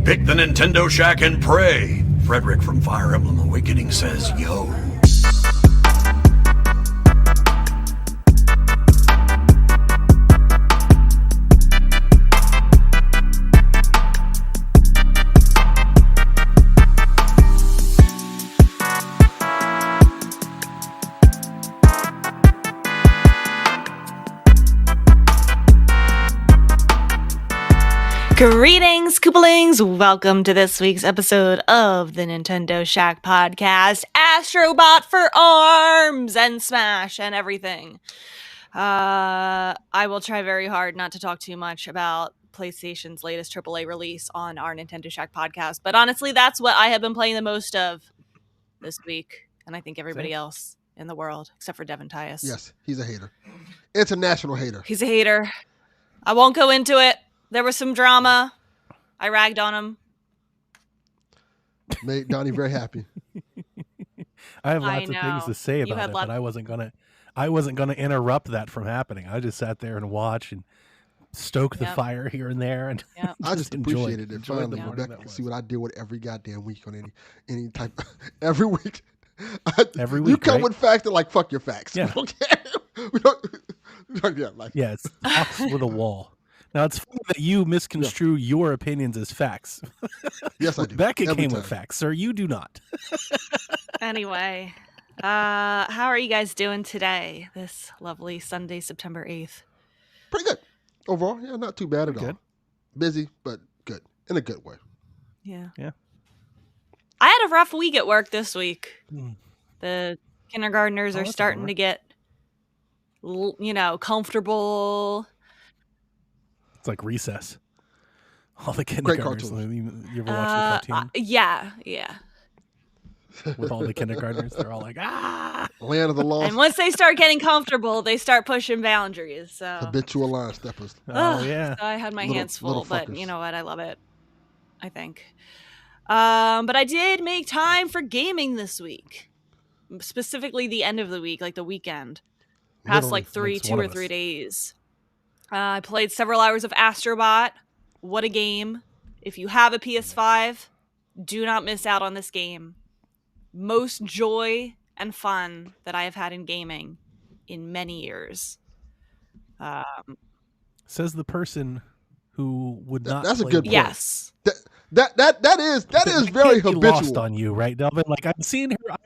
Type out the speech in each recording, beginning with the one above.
Pick the Nintendo Shack and pray. Frederick from Fire Emblem Awakening says, yo. Greetings, Koopalings! Welcome to this week's episode of the Nintendo Shack podcast, Astro Bot for arms and Smash and everything. I will try very hard not to talk too much about PlayStation's latest AAA release on our Nintendo Shack podcast, but honestly, that's what I have been playing the most of this week, and I think everybody else in the world, except for Devin Tyus. Yes, he's a hater. International hater. He's a hater. I won't go into it. There was some drama. I ragged on him. Made Donnie very happy. I have lots of things to say about it, but I wasn't gonna interrupt that from happening. I just sat there and watched and stoke the fire here and there, and I just appreciated it. Finally, Rebecca can see what I deal with every goddamn week on any type. Every week. Every week, you come right? with facts and like fuck your facts. Yeah. We don't. It's talks with a wall. Now, it's funny that you misconstrue your opinions as facts. Yes, I do. Becca came with facts, sir. You do not. Anyway, how are you guys doing today, this lovely Sunday, September 8th? Pretty good. Overall, yeah, not too bad at all. Busy, but good. In a good way. Yeah. Yeah. I had a rough week at work this week. The kindergartners are starting to get, comfortable. It's like Recess. All the kindergartners. You ever watch the cartoon? Yeah. With all the kindergartners, they're all like, ah! Land of the lost. And once they start getting comfortable, they start pushing boundaries. So habitual line steppers. Oh, yeah. So I had my hands full, but you know what? I love it. I think. But I did make time for gaming this week. Specifically the end of the week, like the weekend. Past like 2 or 3 days. I played several hours of Astro Bot. What a game. If you have a PS5, do not miss out on this game. Most joy and fun that I have had in gaming in many years. Says the person who would not. That's play a good point. Yes. That is very habitual. Lost on you, right, Delvin? Like, I've seen her.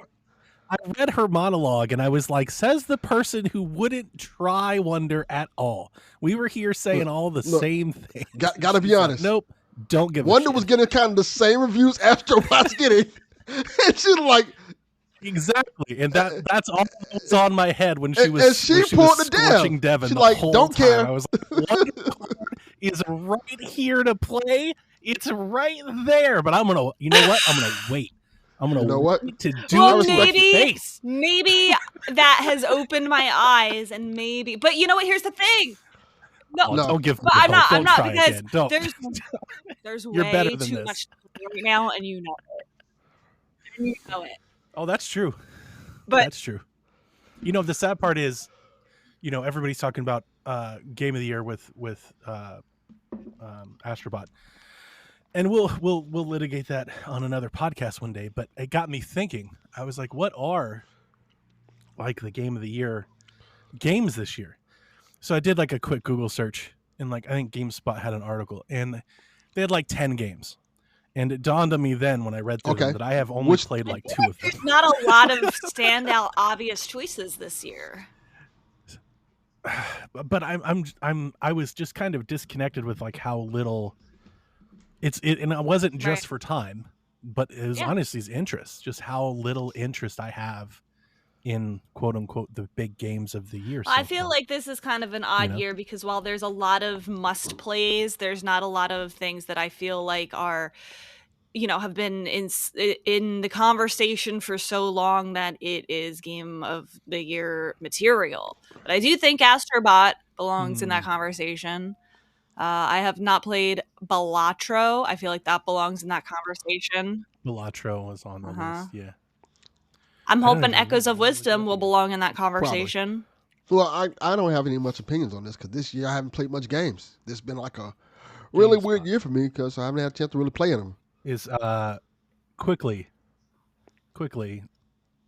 I read her monologue and I was like, says the person who wouldn't try Wonder at all. We were here saying all the same things. Gotta be honest. Like, nope, don't give a Wonder shit. was getting kind of the same reviews Astrobot's getting. And she's like... Exactly. And that's all that's on my head when she was, and she pulled the scorching Devin. She's the like, whole don't time. care. I was like, Wonder is right here to play. It's right there. But I'm going to, you know what? I'm going to wait. I'm going to wait to do it. Maybe that has opened my eyes and maybe, but you know what? Here's the thing. No, don't give me but I'm not because there's You're way better than too this. much right now and you know it. And you know it. Oh, that's true. But that's true. You know, the sad part is, everybody's talking about Game of the Year with Astrobot. And we'll litigate that on another podcast one day, but it got me thinking. I was like, what are like the Game of the Year games this year? So I did like a quick Google search, and like I think GameSpot had an article, and they had like 10 games. And it dawned on me then when I read through them that I have only played like 2 of them. There's not a lot of standout obvious choices this year. But I was just kind of disconnected with like how little and it wasn't just for time, but it was honestly his interest, just how little interest I have in quote unquote the big games of the year. I feel like this is kind of an odd year because while there's a lot of must plays, there's not a lot of things that I feel like are, have been in the conversation for so long that it is game of the year material. But I do think Astrobot belongs in that conversation. I have not played Balatro. I feel like that belongs in that conversation. Balatro was on the list, yeah. I'm hoping Echoes of Wisdom will belong in that conversation. Probably. Well, I don't have any much opinions on this because this year I haven't played much games. This has been like a really GameSpot weird year for me because I haven't had a chance to really play in them. is quickly.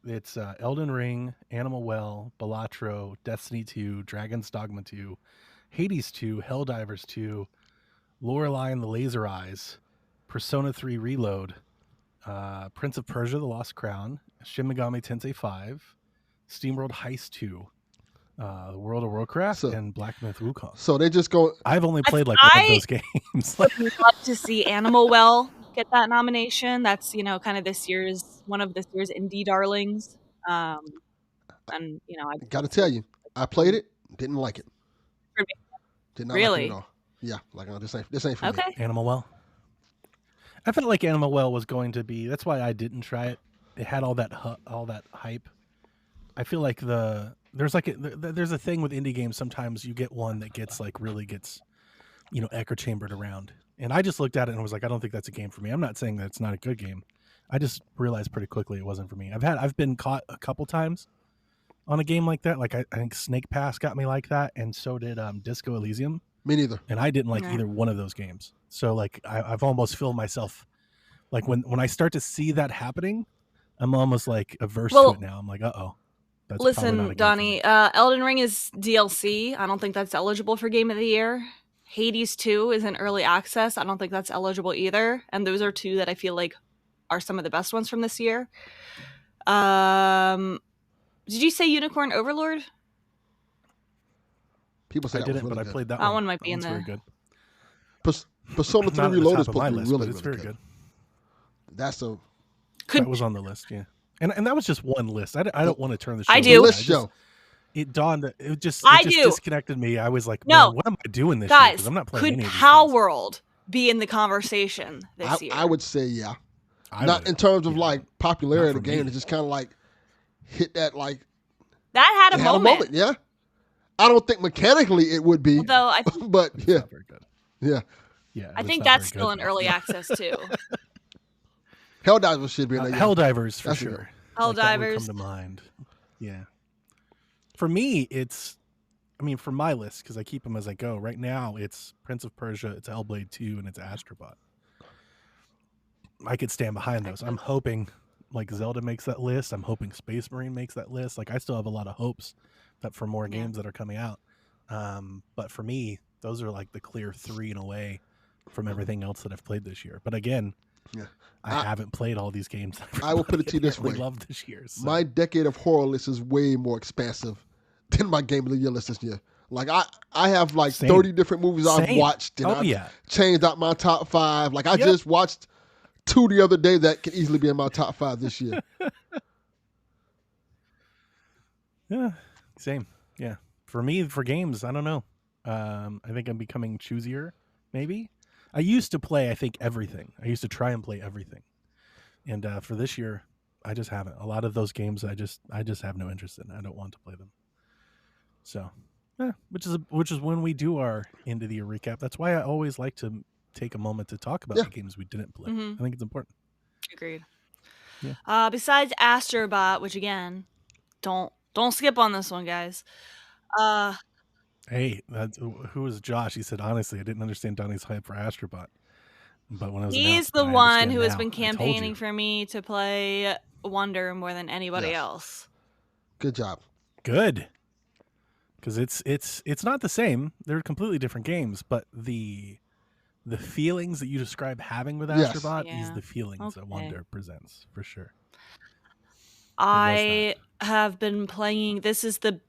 It's Elden Ring, Animal Well, Balatro, Destiny 2, Dragon's Dogma 2, Hades 2, Helldivers 2, Lorelei and the Laser Eyes, Persona 3 Reload, Prince of Persia: The Lost Crown, Shin Megami Tensei 5, SteamWorld Heist 2, the World of Warcraft, and Black Myth Wukong. So they just go. I've only played like one of those games. Would love to see Animal Well get that nomination. That's kind of one of this year's indie darlings. And I Got to tell you, I played it, didn't like it. Did not really? like it at all. Yeah, like this ain't for me. Animal Well. I felt like Animal Well was going to be. That's why I didn't try it. It had all that hype. I feel like there's a thing with indie games. Sometimes you get one that really gets echo chambered around. And I just looked at it and was like, I don't think that's a game for me. I'm not saying that it's not a good game. I just realized pretty quickly it wasn't for me. I've been caught a couple times on a game like that. Like I think Snake Pass got me like that, and so did Disco Elysium. Me neither. And I didn't like either one of those games. So like I've almost filled myself. Like when I start to see that happening, I'm almost like averse to it now. I'm like, uh-oh. Listen, Donnie, Elden Ring is DLC. I don't think that's eligible for Game of the Year. Hades 2 is in early access. I don't think that's eligible either. And those are two that I feel like are some of the best ones from this year. Did you say Unicorn Overlord? People say I didn't, but I played that one. That one might be in there. Very good. Persona 3 Reload is supposed to be really, it's very good. That was on the list, yeah. And that was just one list. I don't want to turn the show. I do. It dawned. It just do. disconnected me. I was like, no, what am I doing this guys, year? Because I'm not playing any of these Cow things. World be in the conversation this year? I would say yeah. Not in terms of like popularity of the game. It just kind of like hit that like. That had a moment. Yeah. I don't think mechanically it would be. Although but yeah. Not very good. Yeah. Yeah. I think that's still in early access too. Helldivers should be in there. Helldivers for sure. Helldivers come to mind. Yeah. For me, for my list, because I keep them as I go. Right now, it's Prince of Persia, it's Hellblade 2, and it's Astrobot. I could stand behind those. I'm hoping like Zelda makes that list. I'm hoping Space Marine makes that list. Like I still have a lot of hopes that for more games that are coming out. But for me, those are like the clear 3 and away from everything else that I've played this year. But again, I haven't played all these games. I will put it to you this way: love this year. So. My decade of horror list is way more expansive than my Game of the Year list this year. Like I have like 30 different movies I've watched, and I've changed out my top 5. Like I just watched 2 the other day that could easily be in my top 5 this year. Yeah, same. Yeah, for me, for games, I don't know. I think I'm becoming choosier. Maybe I used to play. I think everything. I used to try and play everything, and for this year, I just haven't. A lot of those games, I just have no interest in. I don't want to play them. So, which is when we do our end of the year recap. That's why I always like to take a moment to talk about the games we didn't play. I think it's important. Agreed. Yeah. Besides Astrobot, which again, don't skip on this one, guys. Hey, who was Josh? He said, honestly, I didn't understand Donnie's hype for Astrobot. But when I was he's the one who has been campaigning for me to play Wonder more than anybody else. Good job. Good. Because it's not the same. They're completely different games, but the feelings that you describe having with Astrobot is the feelings that Wonder presents, for sure. I have been playing. This is the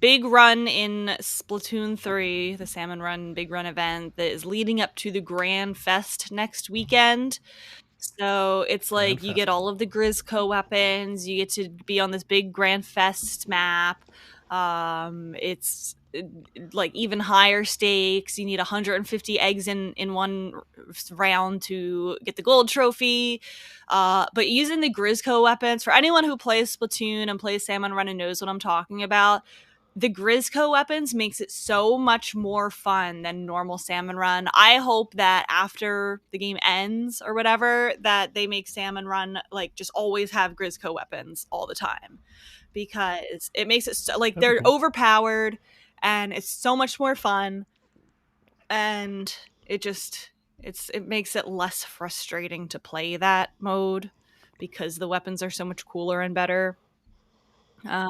big run in Splatoon 3, the Salmon Run Big Run event that is leading up to the Grand Fest next weekend. So it's like you get all of the Grizzco weapons. You get to be on this big Grand Fest map. It's like even higher stakes. You need 150 eggs in one round to get the gold trophy. But using the Grizzco weapons, for anyone who plays Splatoon and plays Salmon Run and knows what I'm talking about, the Grizzco weapons makes it so much more fun than normal Salmon Run. I hope that after the game ends or whatever, that they make Salmon Run like just always have Grizzco weapons all the time, because it makes it so like they're overpowered and it's so much more fun. And it makes it less frustrating to play that mode because the weapons are so much cooler and better. I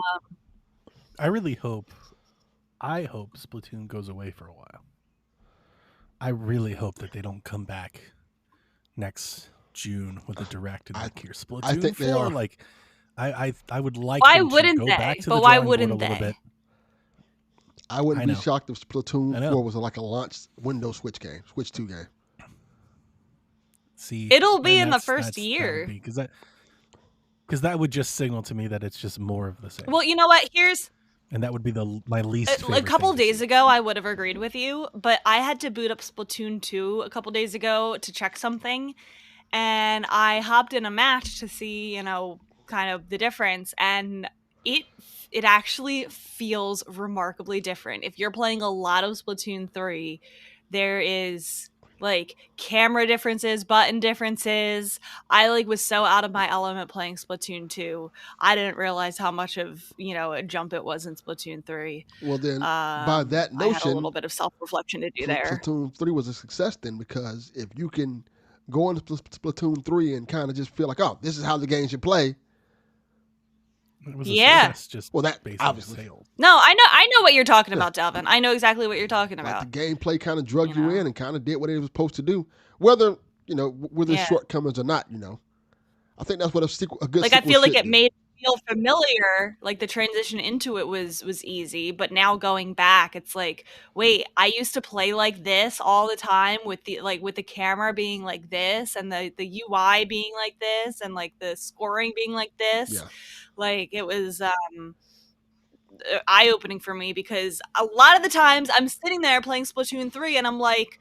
hope Splatoon goes away for a while. I really hope that they don't come back next June with a direct and like here Splatoon I think 4. they are. Like, I would like why them to wouldn't go they? back to but the why drawing board wouldn't a little they? bit. I wouldn't be shocked if Splatoon 4 was like a launch Windows Switch 2 game. See, it'll be in the first year because that would just signal to me that it's just more of the same. Well, you know what? And that would be my least favorite a couple thing days ago, I would have agreed with you, but I had to boot up Splatoon 2 a couple days ago to check something, and I hopped in a match to see, kind of the difference, and it actually feels remarkably different. If you're playing a lot of Splatoon 3, there is like camera differences, button differences. I was so out of my element playing Splatoon 2. I didn't realize how much of, a jump it was in Splatoon 3. Well, then by that notion, I had a little bit of self-reflection to do there. Splatoon 3 was a success then, because if you can go into Splatoon 3 and kind of just feel like, oh, this is how the game should play. It was a success, just that basically obviously failed. No, I know what you're talking about, Delvin. I know exactly what you're talking about. The gameplay kind of drug you in and kind of did what it was supposed to do, whether with its shortcomings or not. I think that's what a good I feel like it made it feel familiar. Like the transition into it was easy, but now going back, it's like, wait, I used to play like this all the time with the camera being like this and the UI being like this and like the scoring being like this. Yeah. Like it was eye-opening for me, because a lot of the times I'm sitting there playing Splatoon 3 and I'm like,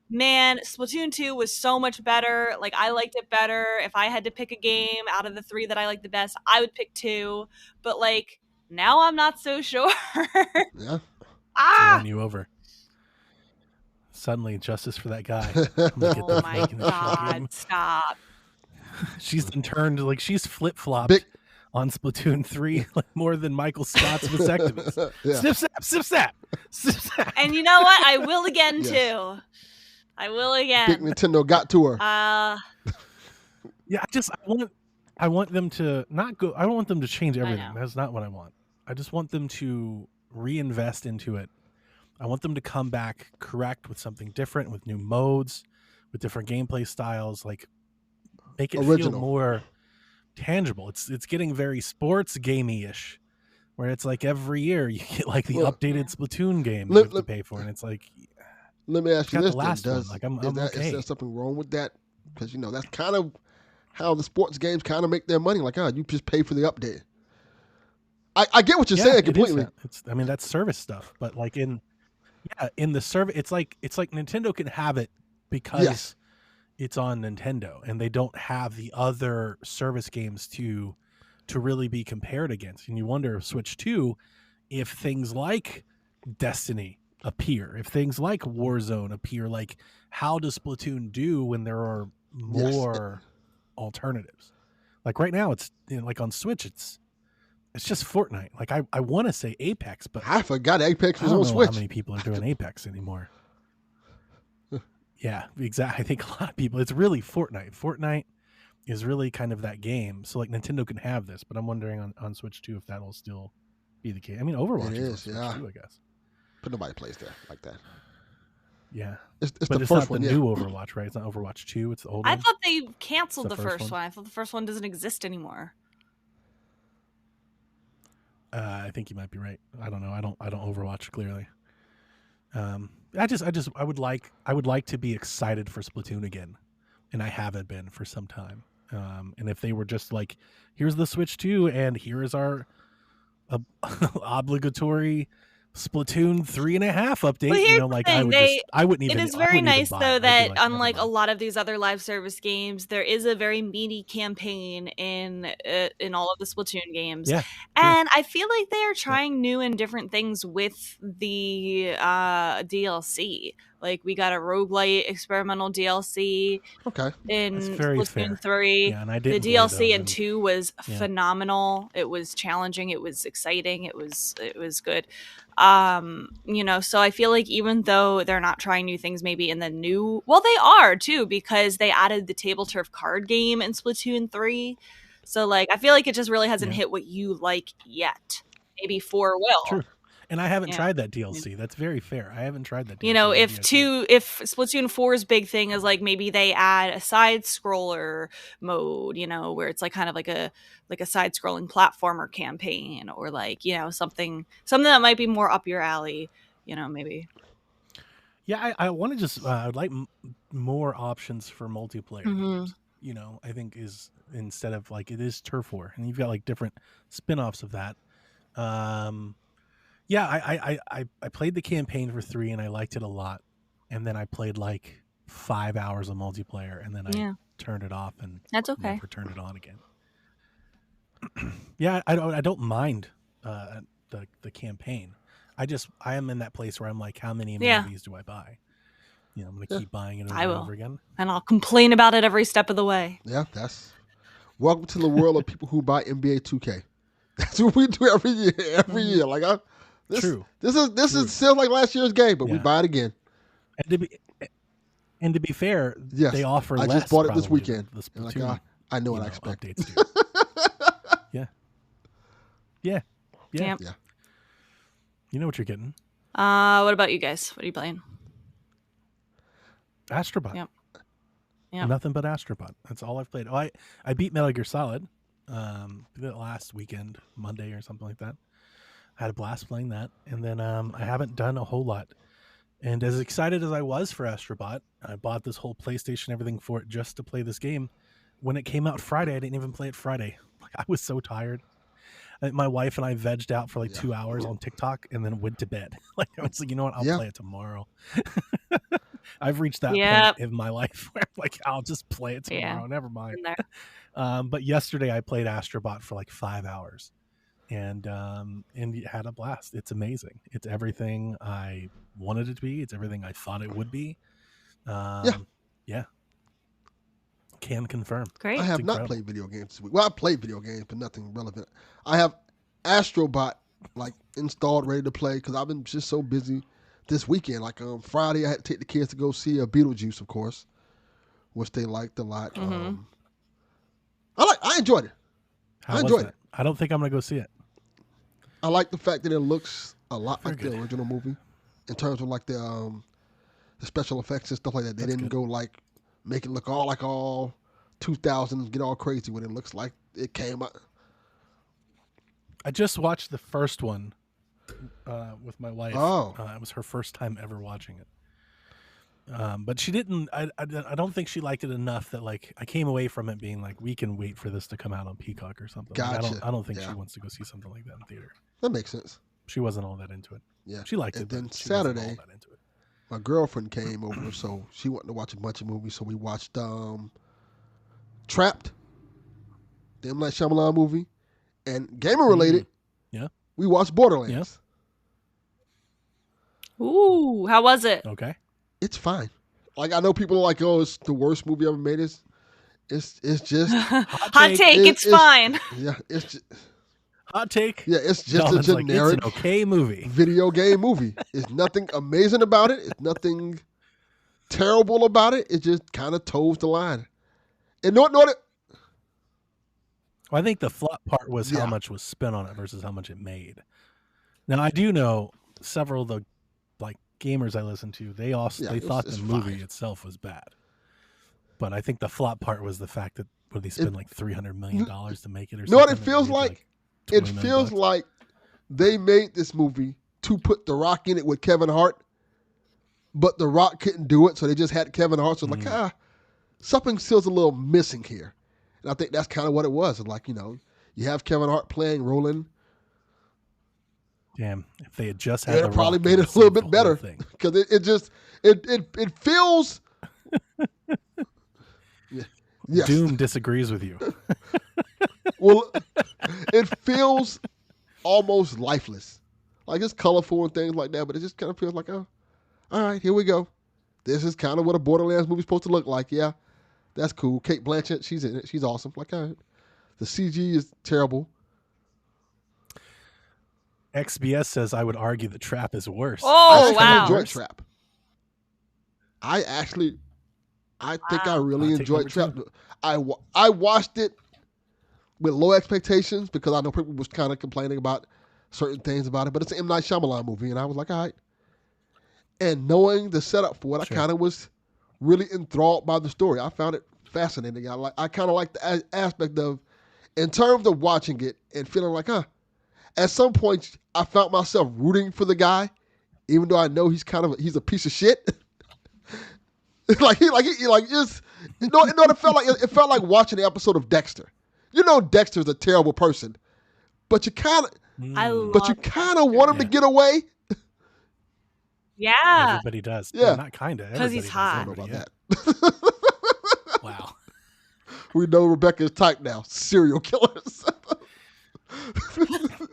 man, Splatoon 2 was so much better. Like, I liked it better. If I had to pick a game out of the 3 that I liked the best, I would pick 2. But now I'm not so sure. Yeah. Won you over. Suddenly, justice for that guy. Oh my God! Stop. She's been turned she's flip-flopped on Splatoon 3 more than Michael Scott's vasectomies. Yeah. Snip, snap, snip, snap. Snip, snap. And you know what? I will again, too. I will again. Big Nintendo got to her. Yeah, I want them to not go. I don't want them to change everything. That's not what I want. I just want them to reinvest into it. I want them to come back correct with something different, with new modes, with different gameplay styles. Make it feel more tangible. It's getting very sports gamey-ish, where it's every year you get the updated Splatoon game you have to pay for, and it's let me ask you this: is there something wrong with that? Because that's kind of how the sports games kind of make their money. You just pay for the update. I get what you're saying completely. That's service stuff, but in the service, it's like Nintendo can have it because it's on Nintendo, and they don't have the other service games to really be compared against. And you wonder if Switch 2, if things like Destiny appear, if things like Warzone appear, how does Splatoon do when there are more alternatives? Right now, it's on Switch, it's just Fortnite. I want to say Apex, but I forgot Apex was on Switch. How many people are doing Apex anymore? Yeah, exactly. I think a lot of people. It's really Fortnite. Fortnite is really kind of that game. So Nintendo can have this, but I'm wondering on Switch 2 if that'll still be the case. Overwatch is on Switch 2, I guess. But nobody plays that like that. Yeah. It's but the it's first not the new Overwatch, right? It's not Overwatch 2. It's the old one. I thought they canceled the first one. I thought the first one doesn't exist anymore. I think you might be right. I don't know. I don't Overwatch clearly. I would like to be excited for Splatoon again, and I haven't been for some time. And if they were just here's the Switch 2, and here is our obligatory Splatoon 3.5 update. I wouldn't even. It is very nice though that unlike a lot of these other live service games, there is a very meaty campaign in all of the Splatoon games. Yeah, and I feel like they are trying new and different things with the DLC. Like we got a roguelite experimental DLC in Splatoon 3. Yeah, and I the didn't DLC in 2 was phenomenal. It was challenging, it was exciting, it was good. You know, so I feel like even though they're not trying new things maybe in the new, well, they are too, because they added the table turf card game in Splatoon 3. So like I feel like it just really hasn't hit what you like yet. Maybe 4 will. True. And I haven't tried that DLC. That's very fair. I haven't tried that DLC. You know, if Splatoon 4's big thing is like maybe they add a side scroller mode, you know, where it's like kind of like a side scrolling platformer campaign, or like, you know, something that might be more up your alley, you know, maybe. Yeah, I want to just I'd like more options for multiplayer games. You know, I think is instead of like it is Turf War, and you've got like different spin-offs of that. Yeah, I played the campaign for 3 and I liked it a lot, and then I played like 5 hours of multiplayer, and then I turned it off and that's okay. Never turned it on again. Yeah, I don't mind the campaign. I am in that place where I'm like, how many more of these do I buy? You know, I'm gonna keep buying it over and over again, and I'll complain about it every step of the way. Yeah, that's welcome to the world of people who buy NBA 2K. That's what we do every year. Like True. This is still like last year's game, but we buy it again. And to be fair, they offer less. I just bought it this weekend. Like, I know what I expect. Updates do. Yeah. You know what you're getting. What about you guys? What are you playing? Astrobot. Yep. Nothing but Astrobot. That's all I've played. Oh, I beat Metal Gear Solid. Did it last weekend, Monday or something like that. I had a blast playing that, and then I haven't done a whole lot. And as excited as I was for Astrobot, I bought this whole PlayStation, everything for it just to play this game. When it came out Friday, I didn't even play it Friday. Like, I was so tired. My wife and I vegged out for like 2 hours on TikTok and then went to bed. Like, I was like, you know what? I'll play it tomorrow. I've reached that point in my life where I'm like, I'll just play it tomorrow. Never mind. But yesterday I played Astrobot for like 5 hours, and had a blast. It's amazing. It's everything I wanted it to be. It's everything I thought it would be. Yeah. Can confirm. Great. I have not played video games this week. Well, I played video games, but nothing relevant. I have Astrobot like installed, ready to play, because I've been just so busy this weekend. Like Friday, I had to take the kids to go see Beetlejuice, of course, which they liked a lot. I enjoyed it. I enjoyed it. I don't think I'm gonna go see it. I like the fact that it looks a lot like the original movie in terms of like the special effects and stuff like that. They didn't go like make it look all 2000s, get all crazy when it looks like it came out. I just watched the first one with my wife. It was her first time ever watching it. But she didn't. I don't think she liked it enough that like I came away from it being like, we can wait for this to come out on Peacock or something. Gotcha. Like, I don't think she wants to go see something like that in theater. That makes sense. She wasn't all that into it. Yeah, she liked it. And then Saturday, my girlfriend came over, so she wanted to watch a bunch of movies. So we watched Trapped, the M. Night Shyamalan movie, and gaming related. Yeah, we watched Borderlands. Yeah. Ooh, how was it? Okay. It's fine. Like, I know people are like, oh, it's the worst movie ever made. It's just hot take. It's fine. Yeah, it's just hot take. Yeah, it's just a generic, it's an okay movie. Video game movie. It's nothing amazing about it. It's nothing terrible about it. It just kind of toes the line. And well, I think the flop part was how much was spent on it versus how much it made. Now, I do know several of the gamers I listened to, they thought the movie itself was bad, but I think the flop part was the fact that they spent like $300 million to make it or something. No, it feels like like they made this movie to put The Rock in it with Kevin Hart, but The Rock couldn't do it, so they just had Kevin Hart. So something still's a little missing here, and I think that's kind of what it was. Like, you have Kevin Hart playing Roland. Damn, if they had just had, it probably made it a little bit better, because it feels. Yes. Doom disagrees with you. Well, it feels almost lifeless. Like, it's colorful and things like that, but it just kind of feels like, oh, all right, here we go. this is kind of what a Borderlands movie's supposed to look like. Yeah, that's cool. Kate Blanchett, she's in it. She's awesome. Like, all right. The CG is terrible. XBS says I would argue the Trap is worse. Oh, wow. I enjoyed Trap. I think I really enjoyed Trap. I watched it with low expectations because I know people was kind of complaining about certain things about it, but it's an M. Night Shyamalan movie, and I was like, all right. And knowing the setup for it, I kind of was really enthralled by the story. I found it fascinating. I kind of like the aspect of, in terms of watching it and feeling like, at some point I found myself rooting for the guy, even though I know he's a piece of shit. It felt like watching an episode of Dexter. You know Dexter's a terrible person, but you kind of want him to get away. Yeah, everybody does. Yeah, not kind of, because he's hot. I don't know about that. Wow, we know Rebecca's type now. Serial killers.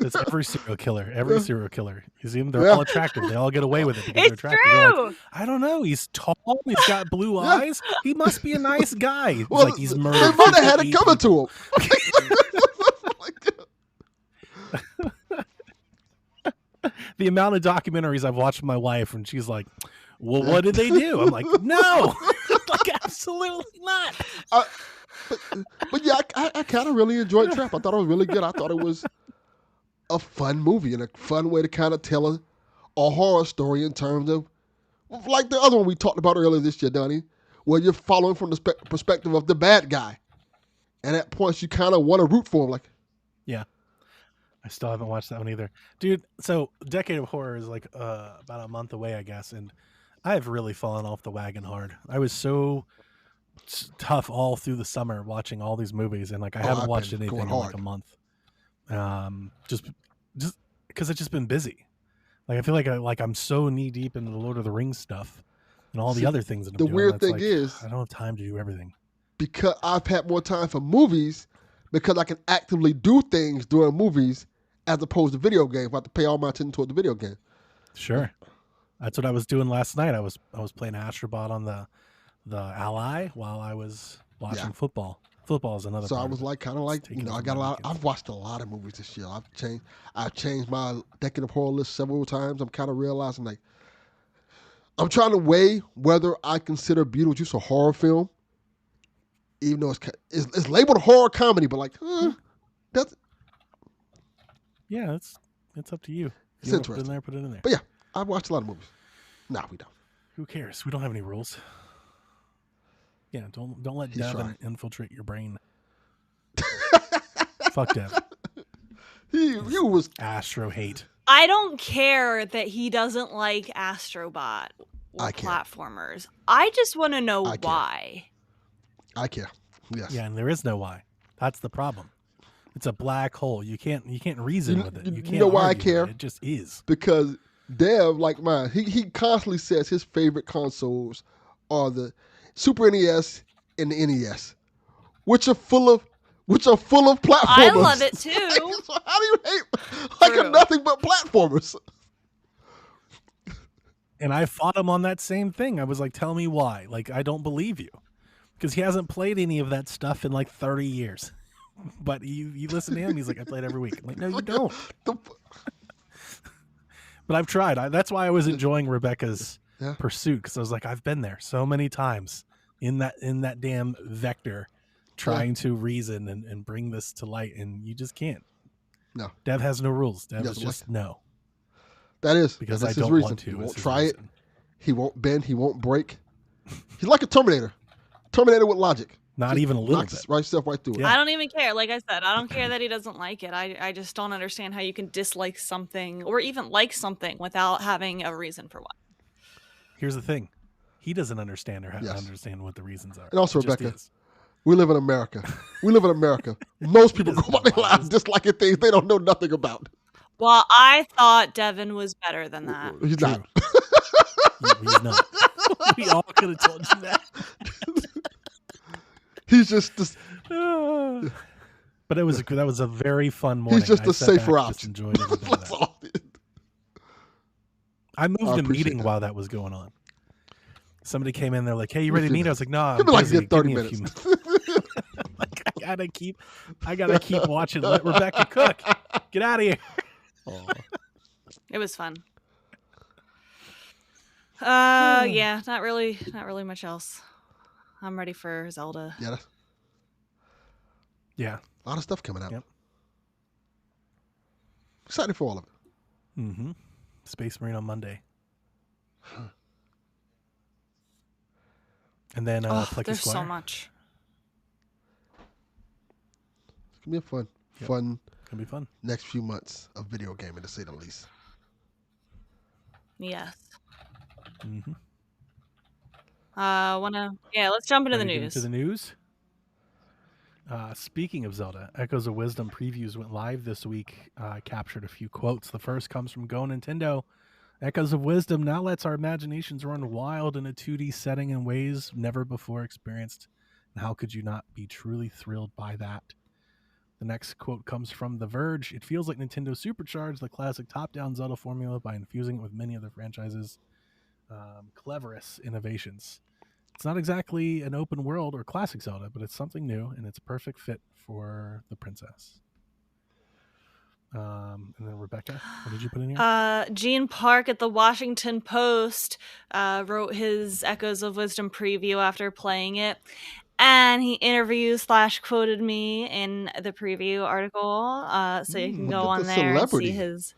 It's every serial killer. Every serial killer. You see them? They're all attractive. They all get away with it because they're attractive. True. Like, I don't know. He's tall. He's got blue eyes. He must be a nice guy. Well, like he's murdered. They might have had it coming to him. The amount of documentaries I've watched with my wife, and she's like, "Well, what did they do?" I'm like, "No, like absolutely not." But yeah, I kind of really enjoyed Trap. I thought it was really good. I thought it was a fun movie and a fun way to kind of tell a horror story in terms of, like the other one we talked about earlier this year, Donnie, where you're following from the perspective of the bad guy. And at points, you kind of want to root for him. Like, yeah. I still haven't watched that one either. Dude, so Decade of Horror is like about a month away, I guess. And I have really fallen off the wagon hard. I was so tough all through the summer watching all these movies, and like I haven't watched anything in like a month. Just because I've just been busy. Like I feel like I'm so knee deep in the Lord of the Rings stuff and all the other things that I'm doing. The weird thing is I don't have time to do everything. Because I've had more time for movies, because I can actively do things during movies as opposed to video games. I have to pay all my attention toward the video game. Sure. That's what I was doing last night. I was playing Astrobot on the Ally while I was watching football. Football is another. So I was like, kind of like, I got a lot. I've watched a lot of movies this year. I've changed my Decade of Horror list several times. I'm kind of realizing like, I'm trying to weigh whether I consider Beetlejuice a horror film, even though it's labeled horror comedy, but like, that's. Yeah, it's up to you. It's Put interesting. it in there, put it in there. But yeah, I've watched a lot of movies. Nah, we don't. Who cares? We don't have any rules. Yeah, don't let Devin infiltrate your brain. Fuck Devin. He was Astro hate. I don't care that he doesn't like Astrobot or platformers. I just want to know why. I care. Yes. Yeah, and there is no why. That's the problem. It's a black hole. You can't reason with it. You can't know why I It. care? It just is. Because Dev, like mine, he constantly says his favorite consoles are the Super NES and the NES, which are full of platformers. I love it too. So how do you hate nothing but platformers? And I fought him on that same thing. I was like, tell me why. Like, I don't believe you. Because he hasn't played any of that stuff in like 30 years. But you listen to him, he's like, I played every week. I'm like, no, you don't. But I've tried. That's why I was enjoying Rebecca's pursuit, because I was like, I've been there so many times in that damn vector trying to reason and bring this to light, and you just can't. No. Dev has no rules. Dev is just no. That is because that's I don't reason. want to. He won't try it. He won't bend. He won't break. He's like a Terminator. Terminator with logic. Not even a little bit. Right stuff right through it. Yeah. I don't even care. Like I said, I don't care that he doesn't like it. I just don't understand how you can dislike something or even like something without having a reason for why. Here's the thing. He doesn't understand or understand what the reasons are. And also, Rebecca, we live in America. Most people go about their lives disliking things they don't know nothing about. Well, I thought Devin was better than that. He's not. He's not. We all could have told you that. He's just but that was a very fun morning. He's just a safer option. Just enjoyed every bit of that. I moved a meeting while that was going on. Somebody came in, they're like, "Hey, you ready to meet?" I was like, "No, I'm like, busy. 30 Give me minutes. a few minutes." Like, I gotta keep watching. Let Rebecca cook. Get out of here. It was fun. Yeah, not really much else. I'm ready for Zelda. Yeah. A lot of stuff coming out. Yep. Excited for all of it. Mm-hmm. Space Marine on Monday. And then Plecky there's Squire. so much. It's gonna be Gonna be fun. next few months of video gaming, to say the least. Yes. Mm-hmm. Let's jump into the Ready to get news. into the news. Speaking of Zelda, Echoes of Wisdom previews went live this week. Captured a few quotes. The first comes from Go Nintendo. Echoes of Wisdom now lets our imaginations run wild in a 2D setting in ways never before experienced. And how could you not be truly thrilled by that? The next quote comes from The Verge. It feels like Nintendo supercharged the classic top-down Zelda formula by infusing it with many of the franchise's cleverest innovations. It's not exactly an open world or classic Zelda, but it's something new, and it's a perfect fit for the princess. And then Rebecca, what did you put in here? Gene Park at the Washington Post wrote his Echoes of Wisdom preview after playing it. And he interview/quoted me in the preview article. So you can go on there and see his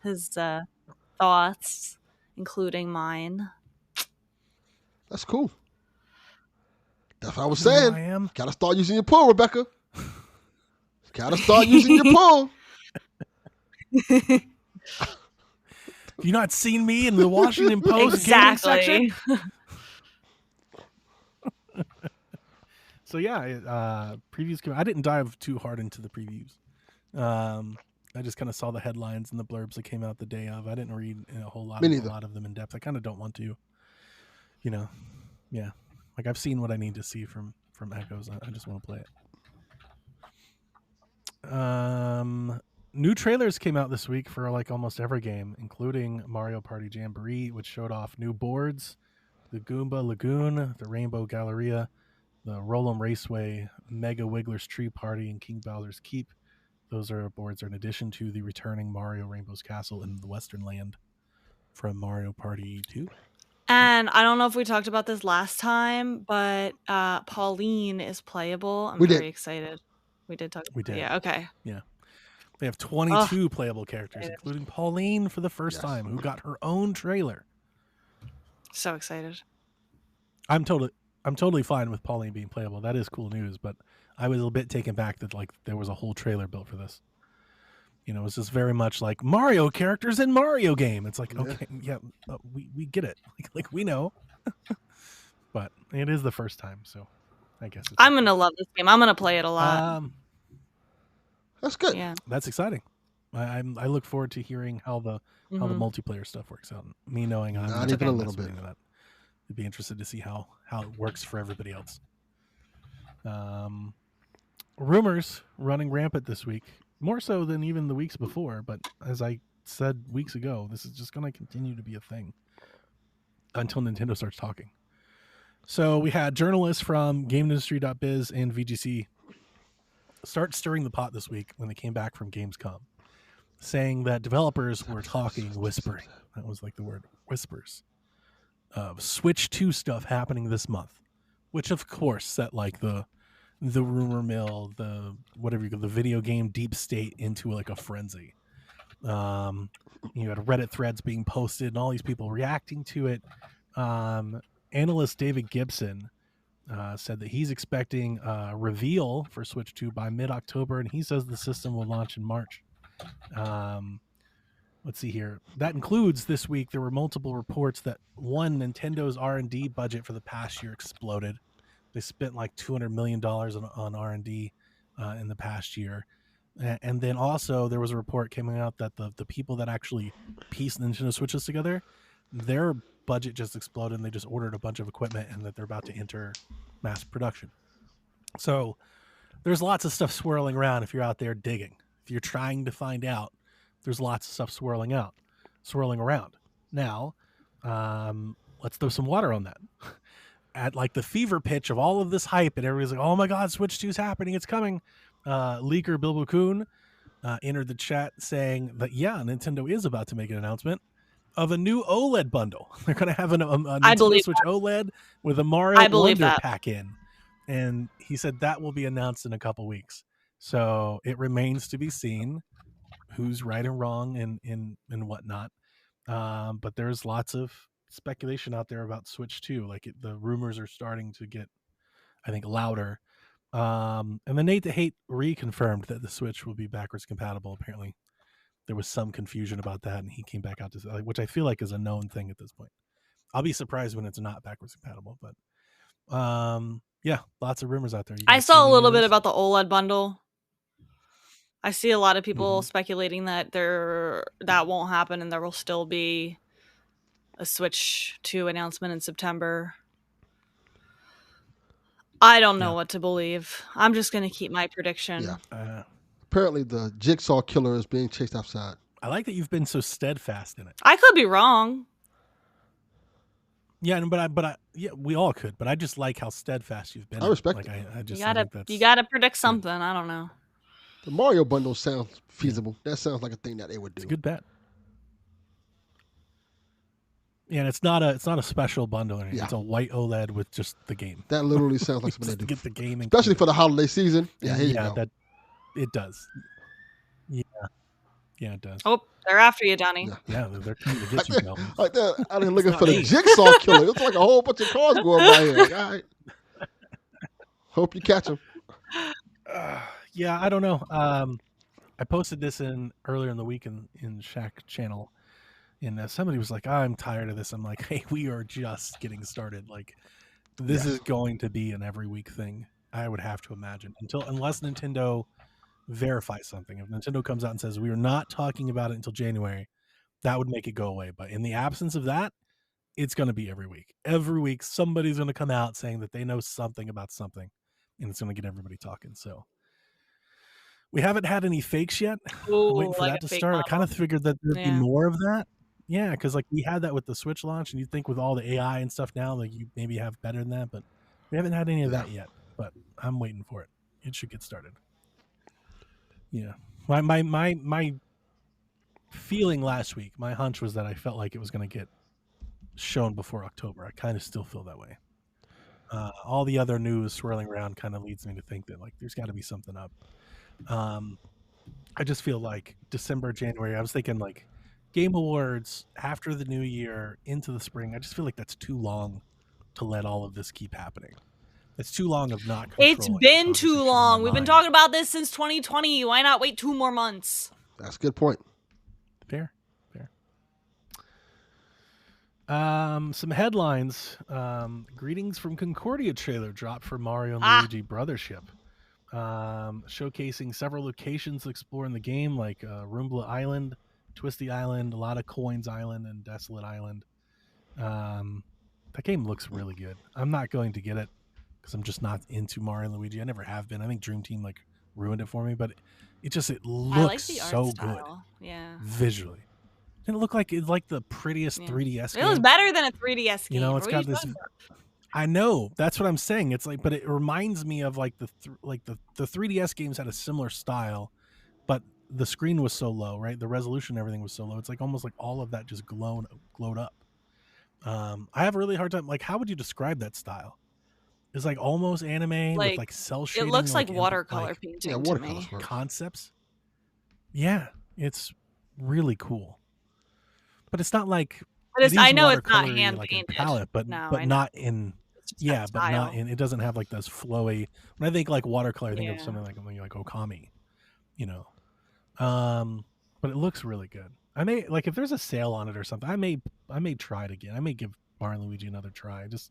thoughts, including mine. That's cool. That's what I was saying. I am. Gotta start using your pull, Rebecca. Gotta start using your pull. Have you not seen me in the Washington Post gaming section? So yeah, previews came. I didn't dive too hard into the previews. I just kind of saw the headlines and the blurbs that came out the day of. I didn't read a lot of them in depth. I kind of don't want to. Yeah. Like I've seen what I need to see from Echoes. I just want to play it. New trailers came out this week for like almost every game, including Mario Party Jamboree, which showed off new boards, the Goomba Lagoon, the Rainbow Galleria, the Roll'em Raceway, Mega Wiggler's Tree Party, and King Bowser's Keep. Those boards are in addition to the returning Mario Rainbow's Castle in the Western Land from Mario Party 2. And I don't know if we talked about this last time, but Pauline is playable. I'm very excited. We did talk. We did. Yeah. Okay. Yeah. They have 22 playable characters, including Pauline for the first time, who got her own trailer. So excited. I'm totally fine with Pauline being playable. That is cool news, but I was a bit taken back that like there was a whole trailer built for this. It's just very much like Mario characters in Mario game. It's like, okay, yeah, we get it. Like we know. But it is the first time, so I guess I'm going to love this game. I'm going to play it a lot. That's good. Yeah. That's exciting. I look forward to hearing how the multiplayer stuff works out. Me knowing I'm not even a little bit. That. I'd be interested to see how it works for everybody else. Rumors running rampant this week, more so than even the weeks before. But as I said weeks ago, this is just going to continue to be a thing until Nintendo starts talking. So we had journalists from GameIndustry.biz and VGC start stirring the pot this week when they came back from Gamescom, saying that developers were whispering. That was like the word, whispers. Of Switch 2 stuff happening this month, which of course set like the rumor mill, the video game deep state into like a frenzy. You had Reddit threads being posted and all these people reacting to it. Analyst David Gibson said that he's expecting a reveal for Switch 2 by mid-October, and he says the system will launch in March. Let's see here. That includes this week, there were multiple reports that Nintendo's R&D budget for the past year exploded. They spent like $200 million on R&D in the past year. And then also there was a report coming out that the people that actually pieced Nintendo Switches together, their budget just exploded and they just ordered a bunch of equipment and that they're about to enter mass production. So there's lots of stuff swirling around if you're out there digging. If you're trying to find out, there's lots of stuff swirling around. Now, let's throw some water on that. at like the fever pitch of all of this hype, and everybody's like, "Oh my God, Switch 2 is happening! It's coming!" Leaker Bilbo Kuhn entered the chat saying that Nintendo is about to make an announcement of a new OLED bundle. They're going to have a Nintendo Switch OLED with a Mario Wonder pack in, and he said that will be announced in a couple weeks. So it remains to be seen who's right and wrong and whatnot. But there's lots of speculation out there about Switch 2. Like the rumors are starting to get, I think, louder. And then Nate the Hate reconfirmed that the Switch will be backwards compatible. Apparently there was some confusion about that, and he came back out to say, which I feel like is a known thing at this point. I'll be surprised when it's not backwards compatible, but lots of rumors out there. I saw a little bit about the OLED bundle. I see a lot of people speculating that that won't happen, and there will still be a Switch 2 announcement in September. I don't know what to believe. I'm just going to keep my prediction. Yeah. Apparently, the Jigsaw Killer is being chased outside. I like that you've been so steadfast in it. I could be wrong. Yeah, but we all could. But I just like how steadfast you've been. I respect it. I just you gotta predict something. I don't know. The Mario bundle sounds feasible. That sounds like a thing that they would do. It's a good bet. Yeah, and it's not a special bundle. Yeah. It's a white OLED with just the game. That literally sounds like something they do. Get the game, especially for the holiday season. Yeah, here you go. It does. Yeah, it does. Oh, they're after you, Donnie. Yeah, they're trying to get you. Like that, I didn't looking for the Jigsaw Killer. It's like a whole bunch of cars going by here. Like, all right. Hope you catch them. Yeah, I don't know. I posted this earlier in the week in Shaq channel, and somebody was like, "I'm tired of this." I'm like, "Hey, we are just getting started. Like, this is going to be an every week thing. I would have to imagine unless Nintendo verifies something. If Nintendo comes out and says we are not talking about it until January, that would make it go away. But in the absence of that, it's going to be every week. Every week, somebody's going to come out saying that they know something about something, and it's going to get everybody talking. So." We haven't had any fakes yet. Ooh, waiting for that to start. Model. I kind of figured that there'd be more of that. Yeah, because like we had that with the Switch launch, and you'd think with all the AI and stuff now, like you maybe have better than that, but we haven't had any of that yet. But I'm waiting for it. It should get started. Yeah, my feeling last week, my hunch was that I felt like it was going to get shown before October. I kind of still feel that way. All the other news swirling around kind of leads me to think that like there's got to be something up. I just feel like December, January, I was thinking like Game Awards after the new year into the spring. I just feel like that's too long to let all of this keep happening. It's too long of not controlling. It's been too long. We've been talking about this since 2020. Why not wait 2 more months? That's a good point. Fair. Some headlines. Greetings from Concordia trailer dropped for Mario and Luigi Brothership. Showcasing several locations to explore in the game, like Rumbla Island, Twisty Island, a lot of Coins Island, and Desolate Island. That game looks really good. I'm not going to get it because I'm just not into Mario and Luigi. I never have been. I think Dream Team like ruined it for me, but it looks I like the so art style. good. Yeah, visually. Didn't it look like it's like the prettiest 3DS game? It was better than a 3DS game. You know, it's got this. I know, that's what I'm saying. It's like, but it reminds me of like the 3DS games had a similar style, but the screen was so low, right? The resolution, everything was so low. It's like almost like all of that just glowed up. I have a really hard time. Like, how would you describe that style? It's like almost anime with like cell shading. It looks like watercolor painting to me. Concepts. Yeah, it's really cool, but it's not like. I know it's not hand painted, palette, but not in. Yeah, but not in. It doesn't have like those flowy. When I think like watercolor, I think of something like Okami, you know. But it looks really good. I may like if there's a sale on it or something. I may try it again. I may give Mario and Luigi another try. I just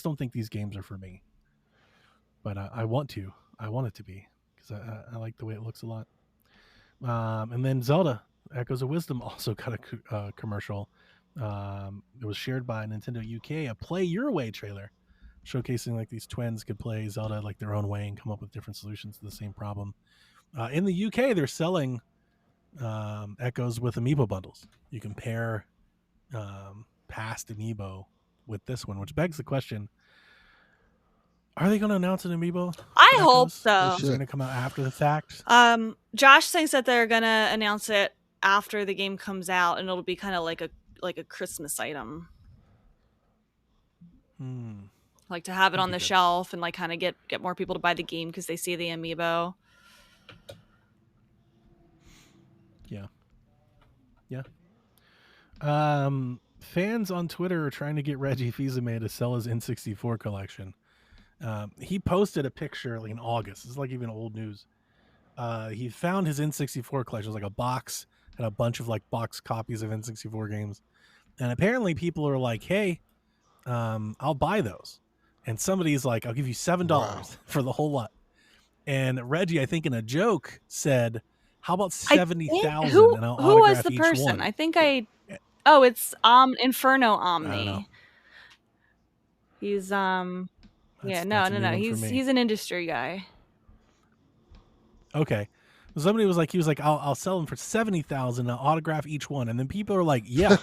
don't think these games are for me. But I want to. I want it to be because I like the way it looks a lot. And then Zelda Echoes of Wisdom also got a commercial. It was shared by Nintendo UK, a Play Your Way trailer showcasing like these twins could play Zelda like their own way and come up with different solutions to the same problem. In the UK, they're selling Echoes with amiibo bundles. You can pair past amiibo with this one, which begs the question, Are they going to announce an amiibo? I hope so. Is it going to come out after the fact? Josh thinks that they're going to announce it after the game comes out, and it'll be kind of like a Christmas item. Like to have it on the shelf and like kind of get more people to buy the game because they see the amiibo. Yeah. Fans on Twitter are trying to get Reggie Fils-Aimé to sell his N64 collection. He posted a picture like in August. It's like even old news. He found his N64 collection. It was like a box and a bunch of like box copies of N64 games. And apparently people are like, hey, I'll buy those. And somebody's like, I'll give you $7 for the whole lot. And Reggie, I think in a joke, said, how about 70,000? Who and I'll who was autograph the each person? one. I think it's Inferno Omni. He's no. He's an industry guy. Okay. Somebody was like, I'll sell them for 70,000. I'll autograph each one. And then people are like, yeah,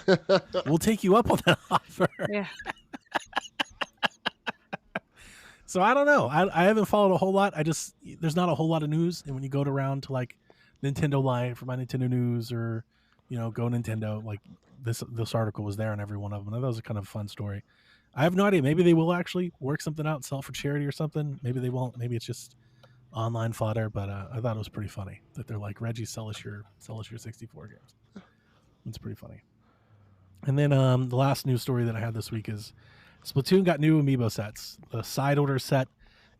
we'll take you up on that offer. Yeah. So I don't know. I haven't followed a whole lot. There's not a whole lot of news. And when you go around to like Nintendo Live for my Nintendo News or, Go Nintendo, like this article was there on every one of them. And that was a kind of fun story. I have no idea. Maybe they will actually work something out and sell it for charity or something. Maybe they won't. Maybe it's just online fodder. But I thought it was pretty funny that they're like, Reggie, sell us your 64 games. It's pretty funny. And then the last news story that I had this week is Splatoon got new amiibo sets, the side order set,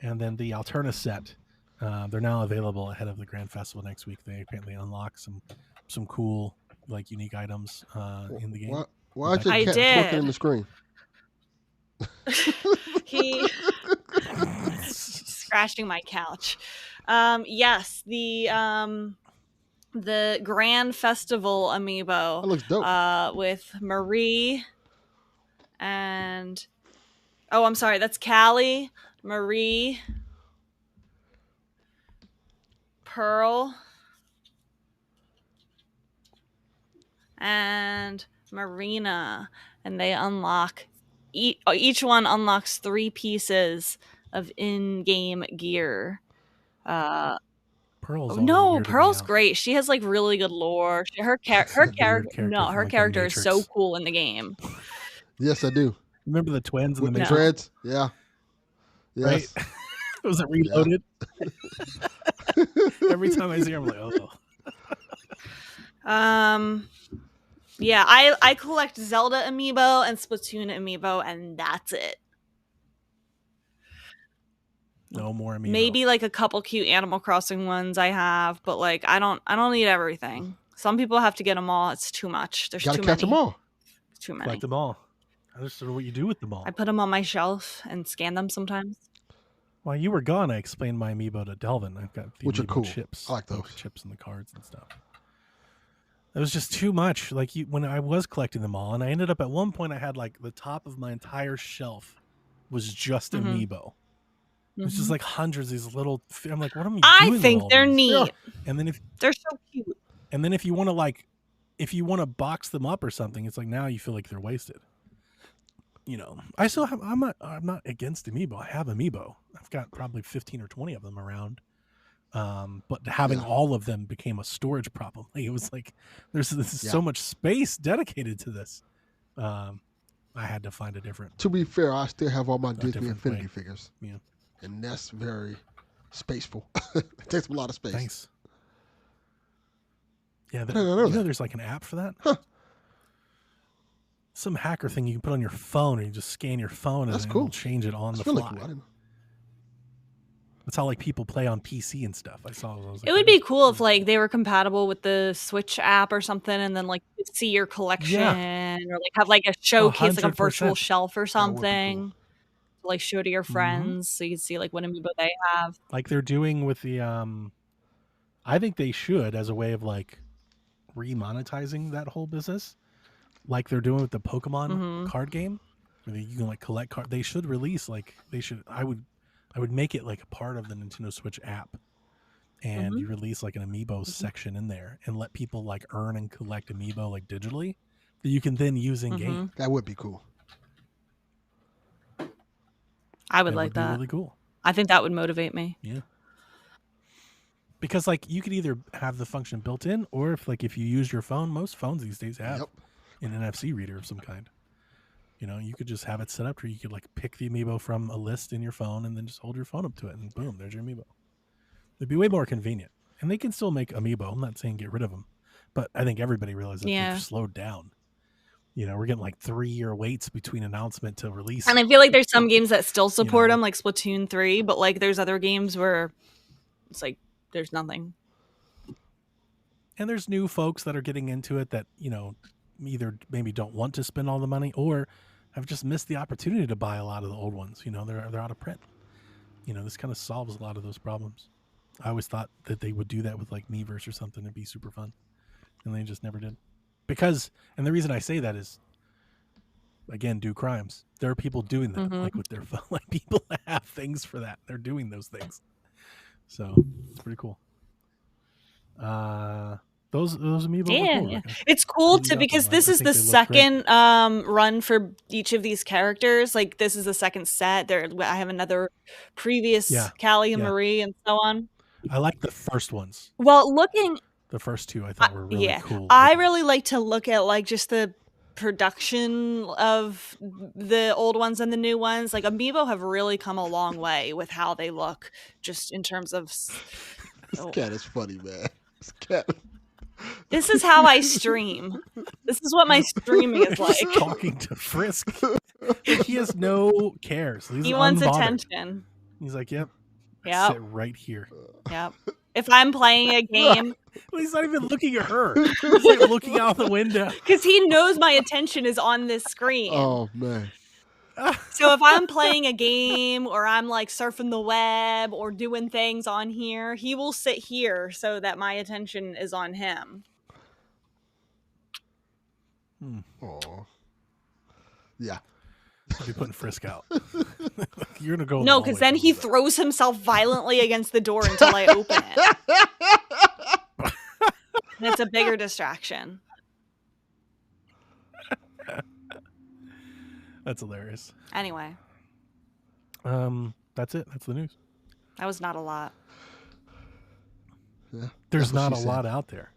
and then the Alterna set. They're now available ahead of the Grand Festival next week. They apparently unlock some cool, like unique items in the game. Why is your cat twerking in the screen? He scratching my couch. Yes, the Grand Festival amiibo. That looks dope. With Marie and I'm sorry, that's Callie, Marie, Pearl, and Marina, and they unlock each one unlocks 3 pieces of in-game gear. Pearl's great. She has like really good lore. Her character is so cool in the game. Yes, I do. Remember the twins in the Matrix? Dreads? Yeah. Yes. Right? Was it reloaded? Yeah. Every time I see her, I'm like, oh. Yeah, I collect Zelda amiibo and Splatoon amiibo, and that's it. No more amiibo. Maybe like a couple cute Animal Crossing ones I have, but like I don't need everything. Some people have to get them all. It's too much. There's too many. Gotta catch them all. It's too many. Collect them all. I just don't know what you do with them all. I put them on my shelf and scan them sometimes. While you were gone, I explained my amiibo to Delvin. I've got the which are cool. Chips. I like those chips and the cards and stuff. It was just too much. Like when I was collecting them all, and I ended up at one point I had like the top of my entire shelf was just amiibo. It's just like hundreds of these little. I'm like, what am I doing? I think they're these? neat. Yeah. And then if they're so cute. And then if you want to box them up or something, it's like now you feel like they're wasted. I still have. I'm not against amiibo. I have amiibo. I've got probably 15 or 20 of them around. But having all of them became a storage problem. Like, it was like there's so much space dedicated to this. I had to find a different. To be fair, I still have all my Disney Infinity figures. Yeah. And that's very spaceful. It takes a lot of space. Thanks. Yeah, there's like an app for that. Huh. Some hacker thing you can put on your phone, and you just scan your phone and it'll change it on the fly. Cool. That's how like people play on PC and stuff. I was like, it would be cool if like they were compatible with the Switch app or something, and then like you could see your collection or like have like a showcase, like a virtual shelf or something. Cool. Like show to your friends so you can see like what amiibo they have. Like they're doing with the I think they should, as a way of like remonetizing that whole business, like they're doing with the Pokemon card game, where you can like collect cards. They should release I would make it like a part of the Nintendo Switch app, and you release like an amiibo section in there and let people like earn and collect amiibo like digitally that you can then use in game. That would be cool. I would like that. Really cool. I think that would motivate me. Yeah. Because like you could either have the function built in, or if you use your phone, most phones these days have an NFC reader of some kind. You could just have it set up where you could like pick the amiibo from a list in your phone and then just hold your phone up to it and boom, there's your amiibo. It'd be way more convenient. And they can still make amiibo. I'm not saying get rid of them, but I think everybody realizes that they've slowed down. We're getting like 3-year waits between announcement to release. And I feel like there's some games that still support them, like Splatoon 3, but like there's other games where it's like there's nothing. And there's new folks that are getting into it that, either maybe don't want to spend all the money or have just missed the opportunity to buy a lot of the old ones. They're out of print. This kind of solves a lot of those problems. I always thought that they would do that with like Miiverse or something. It'd be super fun. And they just never did. And the reason I say that is, again, do crimes. There are people doing that, like with their phone. Like people have things for that. They're doing those things. So it's pretty cool. Those amiibo are cool. Yeah. It's cool too because this is the second run for each of these characters. Like this is the second set. I have another previous Callie and Marie and so on. I like the first ones. Well, the first two I thought were really cool. I really like to look at like just the production of the old ones and the new ones. Like amiibo have really come a long way with how they look, just in terms of. This cat is funny, man. This cat. This is how I stream. This is what my streaming is like. He's talking to Frisk. He has no cares. He wants attention. He's like, yep. Sit right here. Yep. If I'm playing a game. Well, he's not even looking at her. He's like looking out the window. Because he knows my attention is on this screen. Oh, man. So if I'm playing a game or I'm like surfing the web or doing things on here, he will sit here so that my attention is on him. Oh. Yeah. I'll be putting Frisk out. You're gonna go. No, because then he throws himself violently against the door until I open it. And it's a bigger distraction. That's hilarious. Anyway. That's it. That's the news. That was not a lot. Yeah. There's not a lot out there.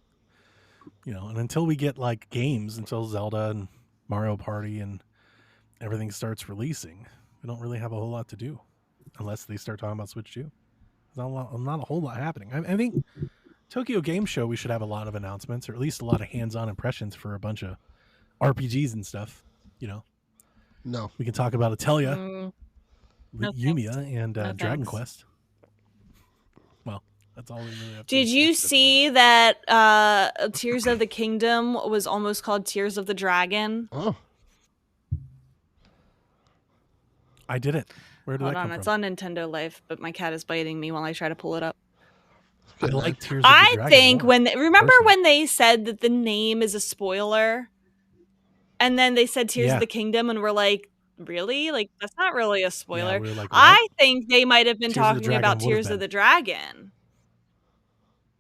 And until we get like games, until Zelda and Mario Party and everything starts releasing, we don't really have a whole lot to do unless they start talking about Switch 2. There's not a whole lot happening. I think Tokyo Game Show, we should have a lot of announcements, or at least a lot of hands-on impressions for a bunch of RPGs and stuff. No. We can talk about Atelier, Yumiya, and Dragon Quest. Well, that's all we really have. Did you see that Tears of the Kingdom was almost called Tears of the Dragon? Oh. I didn't. Where did that come Hold on, from? it's on Nintendo Life, but my cat is biting me while I try to pull it up. I like Tears of the Dragon. I think when they said that the name is a spoiler, and then they said Tears of the Kingdom, and we're like, really? Like that's not really a spoiler. Yeah, we were like, I think they might have been Tears talking about Tears of the Dragon.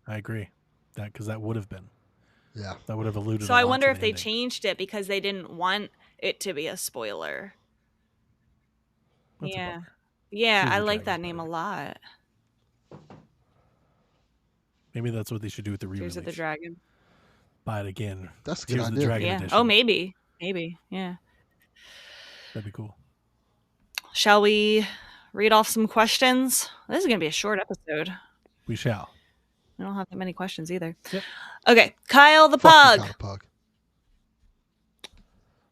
I agree, because that would have been. Yeah, that would have alluded. So I wonder if they changed it because they didn't want it to be a spoiler. That's yeah, I like that name a lot. Maybe that's what they should do with the re-release. Tears of the Dragon. Buy it again. That's a good Tears idea. of the Dragon Yeah. edition. Oh, maybe. Yeah. That'd be cool. Shall we read off some questions? This is going to be a short episode. We shall. We don't have that many questions either. Yep. Okay, Kyle the Fuck Pug. you, Kyle the Pug.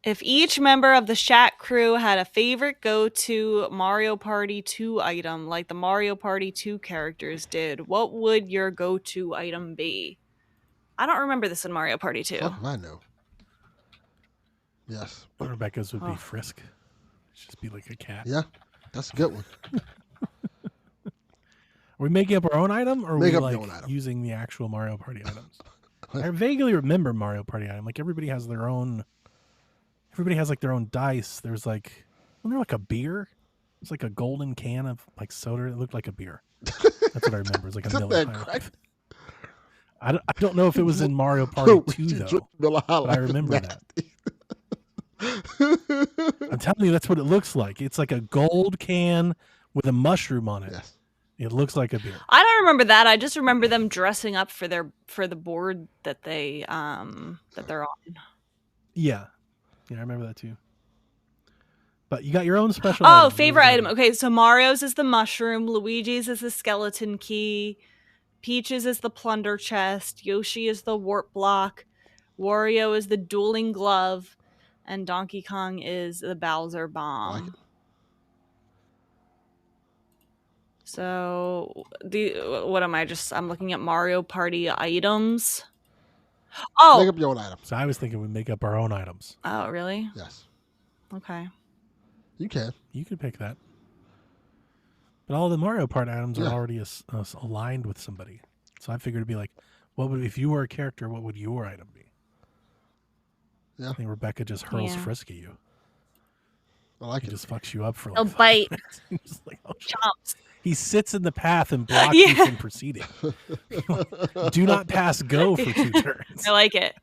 If each member of the Shack crew had a favorite go-to Mario Party 2 item like the Mario Party 2 characters did, what would your go-to item be? I don't remember this in Mario Party 2. Fuck if I know. Yes. Rebecca's would be Frisk. Just be like a cat. Yeah, that's a good one. Are we making up our own item, or are Make we up like your own item. using the actual Mario Party items? I vaguely remember Mario Party item. Like everybody has their own. Everybody has like their own dice. There's like, wasn't there like a beer? It's like a golden can of like soda. It looked like a beer. That's what I remember. It's like a Miller High Life. I don't know if it was in Mario Party 2 though. But I remember that. I'm telling you, that's what it looks like. It's like a gold can with a mushroom on it. Yes. It looks like a beer. I don't remember that. I just remember them dressing up for the board that they're on. Yeah, I remember that too. But you got your own special. Oh, favorite item. Okay, so Mario's is the mushroom, Luigi's is the skeleton key, Peach's is the plunder chest, Yoshi is the warp block, Wario is the dueling glove, and Donkey Kong is the Bowser bomb. I like it. So I'm looking at Mario Party items. Oh, Make up your own item. So I was thinking we'd make up our own items. Oh, really? Yes. Okay. You can. You could pick that. But all the Mario Party items are already aligned with somebody. So I figured it'd be like, if you were a character, what would your item be? Yeah. I think Rebecca just hurls Frisk at you. I like he it. Just fucks you up for like a bite. Just like, Chomps. He sits in the path and blocks you from proceeding. Do not pass go for 2 turns. I like it.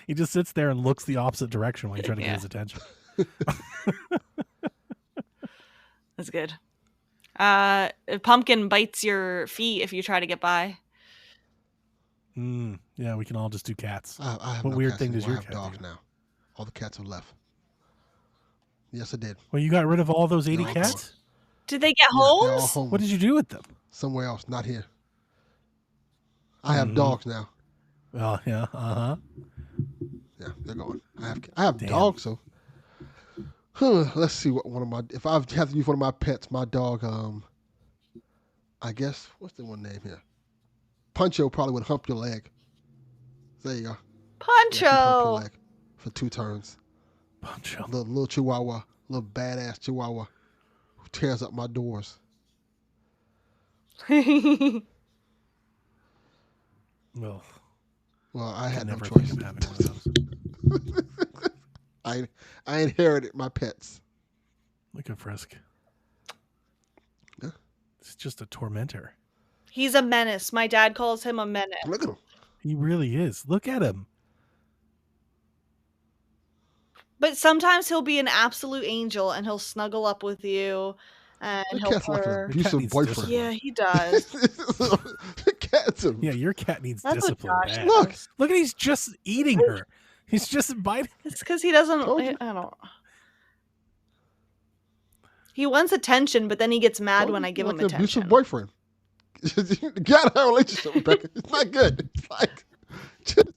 He just sits there and looks the opposite direction while you try to get his attention. That's good. Pumpkin bites your feet if you try to get by. Yeah, we can all just do cats. I have what no weird cats thing does anymore. your I have cat dogs do? now. All the cats have left. Yes, I did. Well, you got rid of all those 80 cats? Did they get They're all homes? home. What did you do with them? Somewhere else, not here. I have dogs now. Oh, yeah. Uh-huh. Yeah, they're gone. I have dogs, so let's see what one of my if I have to use one of my pets, my dog, I guess what's the one name here? Puncho probably would hump your leg. There you go. Puncho. Yeah, hump your leg for 2 turns. Puncho. Little chihuahua, little badass chihuahua who tears up my doors. Well, I had no never choice. think of having one of those. I inherited my pets. Look at Frisk. Yeah. It's just a tormentor. He's a menace. My dad calls him a menace. Look at him. He really is. Look at him. But sometimes he'll be an absolute angel and he'll snuggle up with you and The he'll cat's like an purr. abusive boyfriend. Yeah, he does. The cat's Yeah, your cat needs That's what discipline. Josh Bad. does. Look at he's just eating her. He's just biting. It's because he doesn't. Told you. I don't. He wants attention, but then he gets mad when I give him an abusive attention. boyfriend. You gotta have a relationship, Rebecca. It's not good. It's like just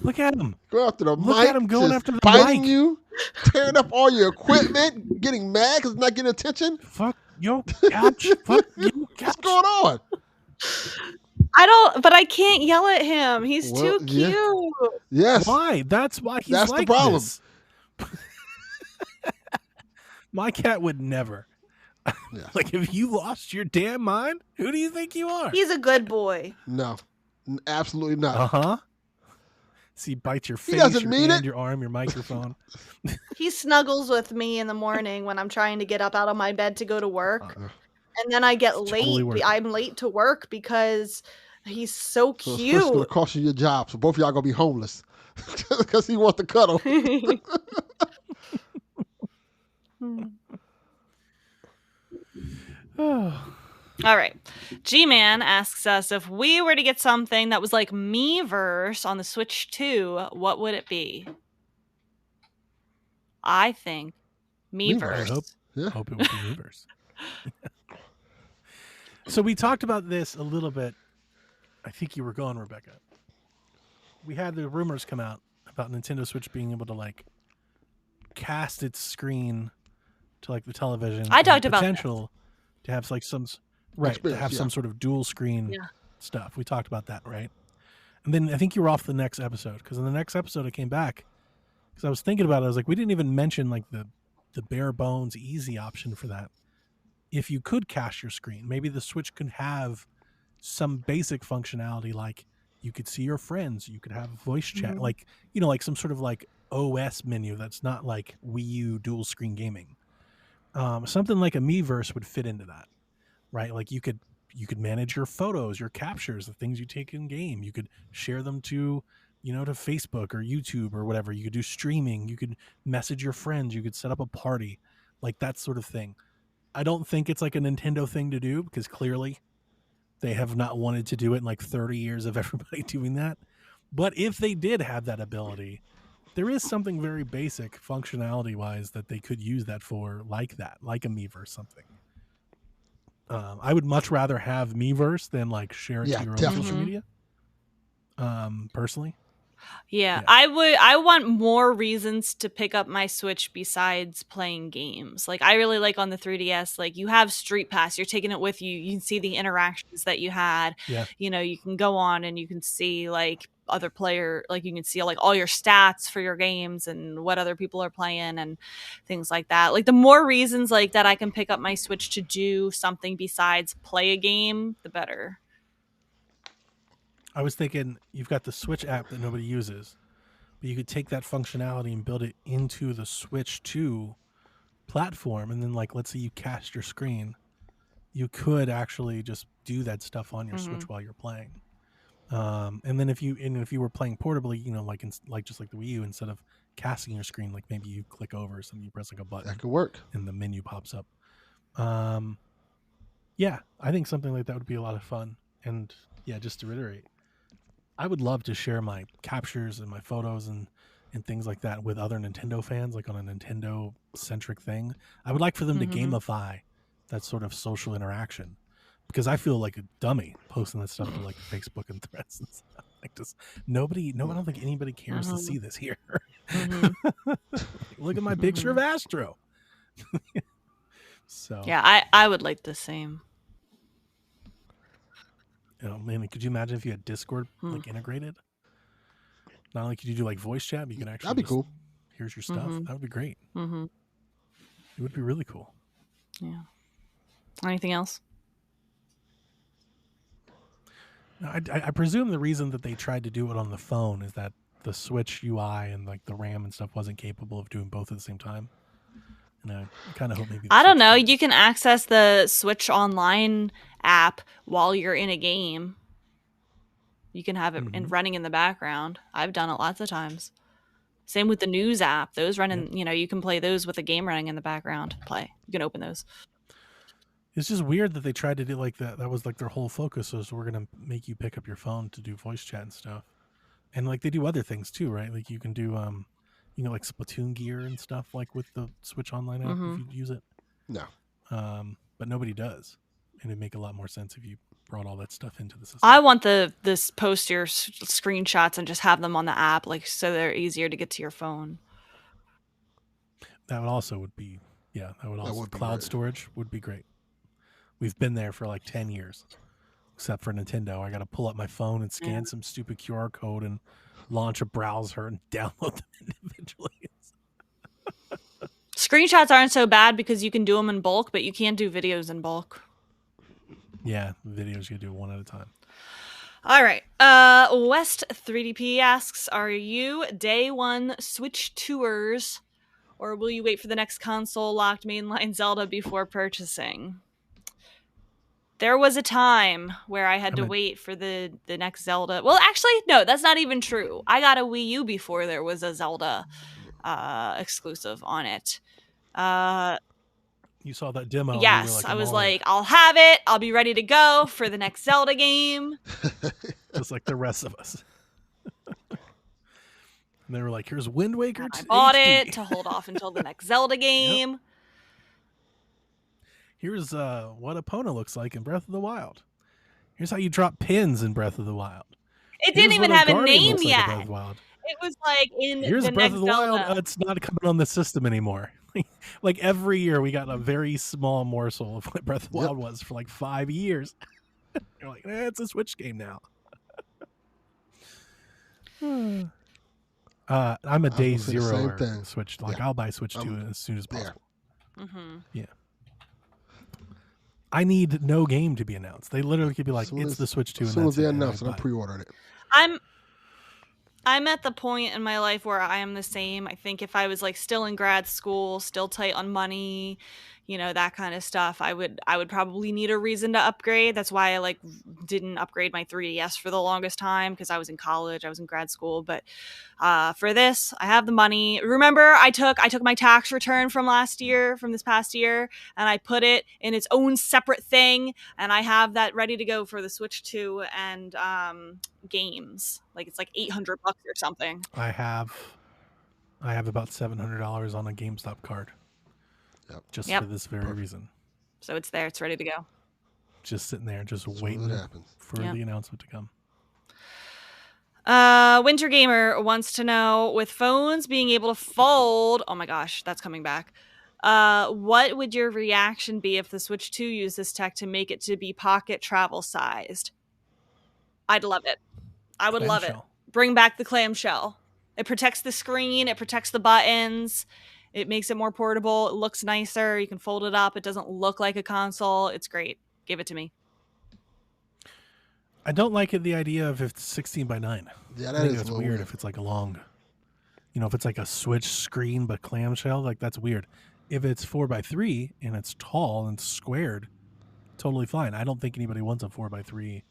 Look at him. go after the Look mic. at him going just after the biting mic. you, tearing up all your equipment, getting mad because it's not getting attention. Fuck your couch. Fuck your couch. What's going on? I don't, but I can't yell at him. He's Well, too cute. yeah. Yes. Why? That's why he's That's like the problem. this. My cat would never. Yeah. Like, if you lost your damn mind, who do you think you are? He's a good boy. No, absolutely not. Uh-huh. See, bite your face, doesn't your mean hand, it. your arm, your microphone. He snuggles with me in the morning when I'm trying to get up out of my bed to go to work. Uh-uh. And then I get It's late. totally worth it. I'm late to work because he's so So cute. it's going to cost you your job. So both of y'all going to be homeless because he wants to cuddle. All right. G-Man asks us if we were to get something that was like Miiverse on the Switch 2, what would it be? I think Miiverse. I hope, Yeah. hope it would be Miiverse. So we talked about this a little bit. I think you were going, Rebecca. We had the rumors come out about Nintendo Switch being able to like cast its screen to like the television. I and talked about potential to have like some to Experience, have yeah. some sort of dual screen Yeah. stuff. We talked about that, right? And then I think you were off the next episode because in the next episode I came back because I was thinking about it. I was like, we didn't even mention like the bare bones easy option for that. If you could cast your screen, maybe the Switch could have some basic functionality like you could see your friends, you could have voice chat, like, you know, like some sort of like OS menu that's not like Wii U dual screen gaming. Something like a Miiverse would fit into that, right? Like you could manage your photos, your captures, the things you take in game. You could share them to, you know, to Facebook or YouTube or whatever. You could do streaming. You could message your friends. You could set up a party. like that sort of thing. I don't think it's like a Nintendo thing to do because clearly they have not wanted to do it in like 30 years of everybody doing that. But if they did have that ability, there is something very basic functionality wise that they could use that for, like that, like a Miiverse something. I would much rather have Miiverse than like share it to your own social media. Personally. Yeah, I want more reasons to pick up my Switch besides playing games. Like I really like on the 3DS, like you have Street Pass, you're taking it with you. You can see the interactions that you had. Yeah. You know, you can go on and you can see like other player, like you can see like all your stats for your games and what other people are playing and things like that. Like the more reasons like that I can pick up my Switch to do something besides play a game, the better. I was thinking you've got the Switch app that nobody uses, but you could take that functionality and build it into the Switch 2 platform. And then like, let's say you cast your screen, you could actually just do that stuff on your Switch while you're playing. And then if you were playing portably, you know, like just like the Wii U, instead of casting your screen, like maybe you click over something, you press like a button, that could work, and the menu pops up. Yeah, I think something like that would be a lot of fun. And yeah, just to reiterate, I would love to share my captures and my photos and things like that with other Nintendo fans, like on a Nintendo centric thing. I would like for them to gamify that sort of social interaction, because I feel like a dummy posting that stuff to like Facebook and Threads and stuff. Like just nobody, I don't think anybody cares to see this here. Look at my picture of Astro. So yeah, I would like the same. You know, man, could you imagine if you had Discord like integrated? Not only could you do like voice chat, but you can actually that'd be cool. Here's your stuff. That would be great. It would be really cool. Yeah. Anything else? No, I presume the reason that they tried to do it on the phone is that the Switch UI and like the RAM and stuff wasn't capable of doing both at the same time. And I kind of hope maybe. I don't know. You can access the Switch Online app while you're in a game. You can have it running in the background. I've done it lots of times. Same with the news app. Those running, you know, you can play those with a game running in the background. You can open those. It's just weird that they tried to do like that. That was like their whole focus was we're going to make you pick up your phone to do voice chat and stuff. And like they do other things too, right? Like you can do, you know, like Splatoon gear and stuff like with the Switch Online app if you use it. No. But nobody does. And it'd make a lot more sense if you brought all that stuff into the system. I want this post your screenshots and just have them on the app, like so they're easier to get to your phone. That would also be cloud storage would be great. We've been there for like 10 years, except for Nintendo. I got to pull up my phone and scan some stupid QR code and launch a browser and download them individually. Screenshots aren't so bad because you can do them in bulk, but you can't do videos in bulk. Yeah, videos you do one at a time. All right. West 3DP asks, are you day one Switch tours, or will you wait for the next console locked mainline Zelda before purchasing? There was a time where I had to wait for the next Zelda. Well, actually, no, that's not even true. I got a Wii U before there was a Zelda exclusive on it. You saw that demo. Yes, I was like, I'll have it. I'll be ready to go for the next Zelda game. Just like the rest of us. And they were like, here's Wind Waker. I bought it to hold off until the next Zelda game. Yep. Here's what Epona looks like in Breath of the Wild. Here's how you drop pins in Breath of the Wild. It didn't even have a name yet. Like it was like in here's the Breath next of the Wild. Zelda. It's not coming on the system anymore. Like every year, we got a very small morsel of what Breath of the Wild was for like 5 years. You're like, it's a Switch game now. I'm a day zero Switch. Like I'll buy Switch 2 as soon as possible. Yeah. I need no game to be announced. They literally could be like, it's the Switch 2. As soon as they announce it, I pre-ordered it. I'm at the point in my life where I am the same. I think if I was like still in grad school, still tight on money, that kind of stuff, I would probably need a reason to upgrade. That's why I like didn't upgrade my 3DS for the longest time, because I was in college, I was in grad school. But for this, I have the money. Remember, I took my tax return from this past year, and I put it in its own separate thing, and I have that ready to go for the Switch 2 and games. Like it's like $800 or something. I have about $700 on a GameStop card. Just for this very reason. So it's there. It's ready to go. Just sitting there, just waiting for the announcement to come. Winter Gamer wants to know, with phones being able to fold, oh my gosh, that's coming back. What would your reaction be if the Switch 2 used this tech to make it to be pocket travel sized? I'd love it. I would love it. Bring back the clamshell. It protects the screen. It protects the buttons. It makes it more portable. It looks nicer. You can fold it up. It doesn't look like a console. It's great. Give it to me. I don't like the idea of if it's 16:9. Yeah, I think that's weird if it's like a long, if it's like a Switch screen but clamshell, like that's weird. If it's 4:3 and it's tall and squared, totally fine. I don't think anybody wants a 4:3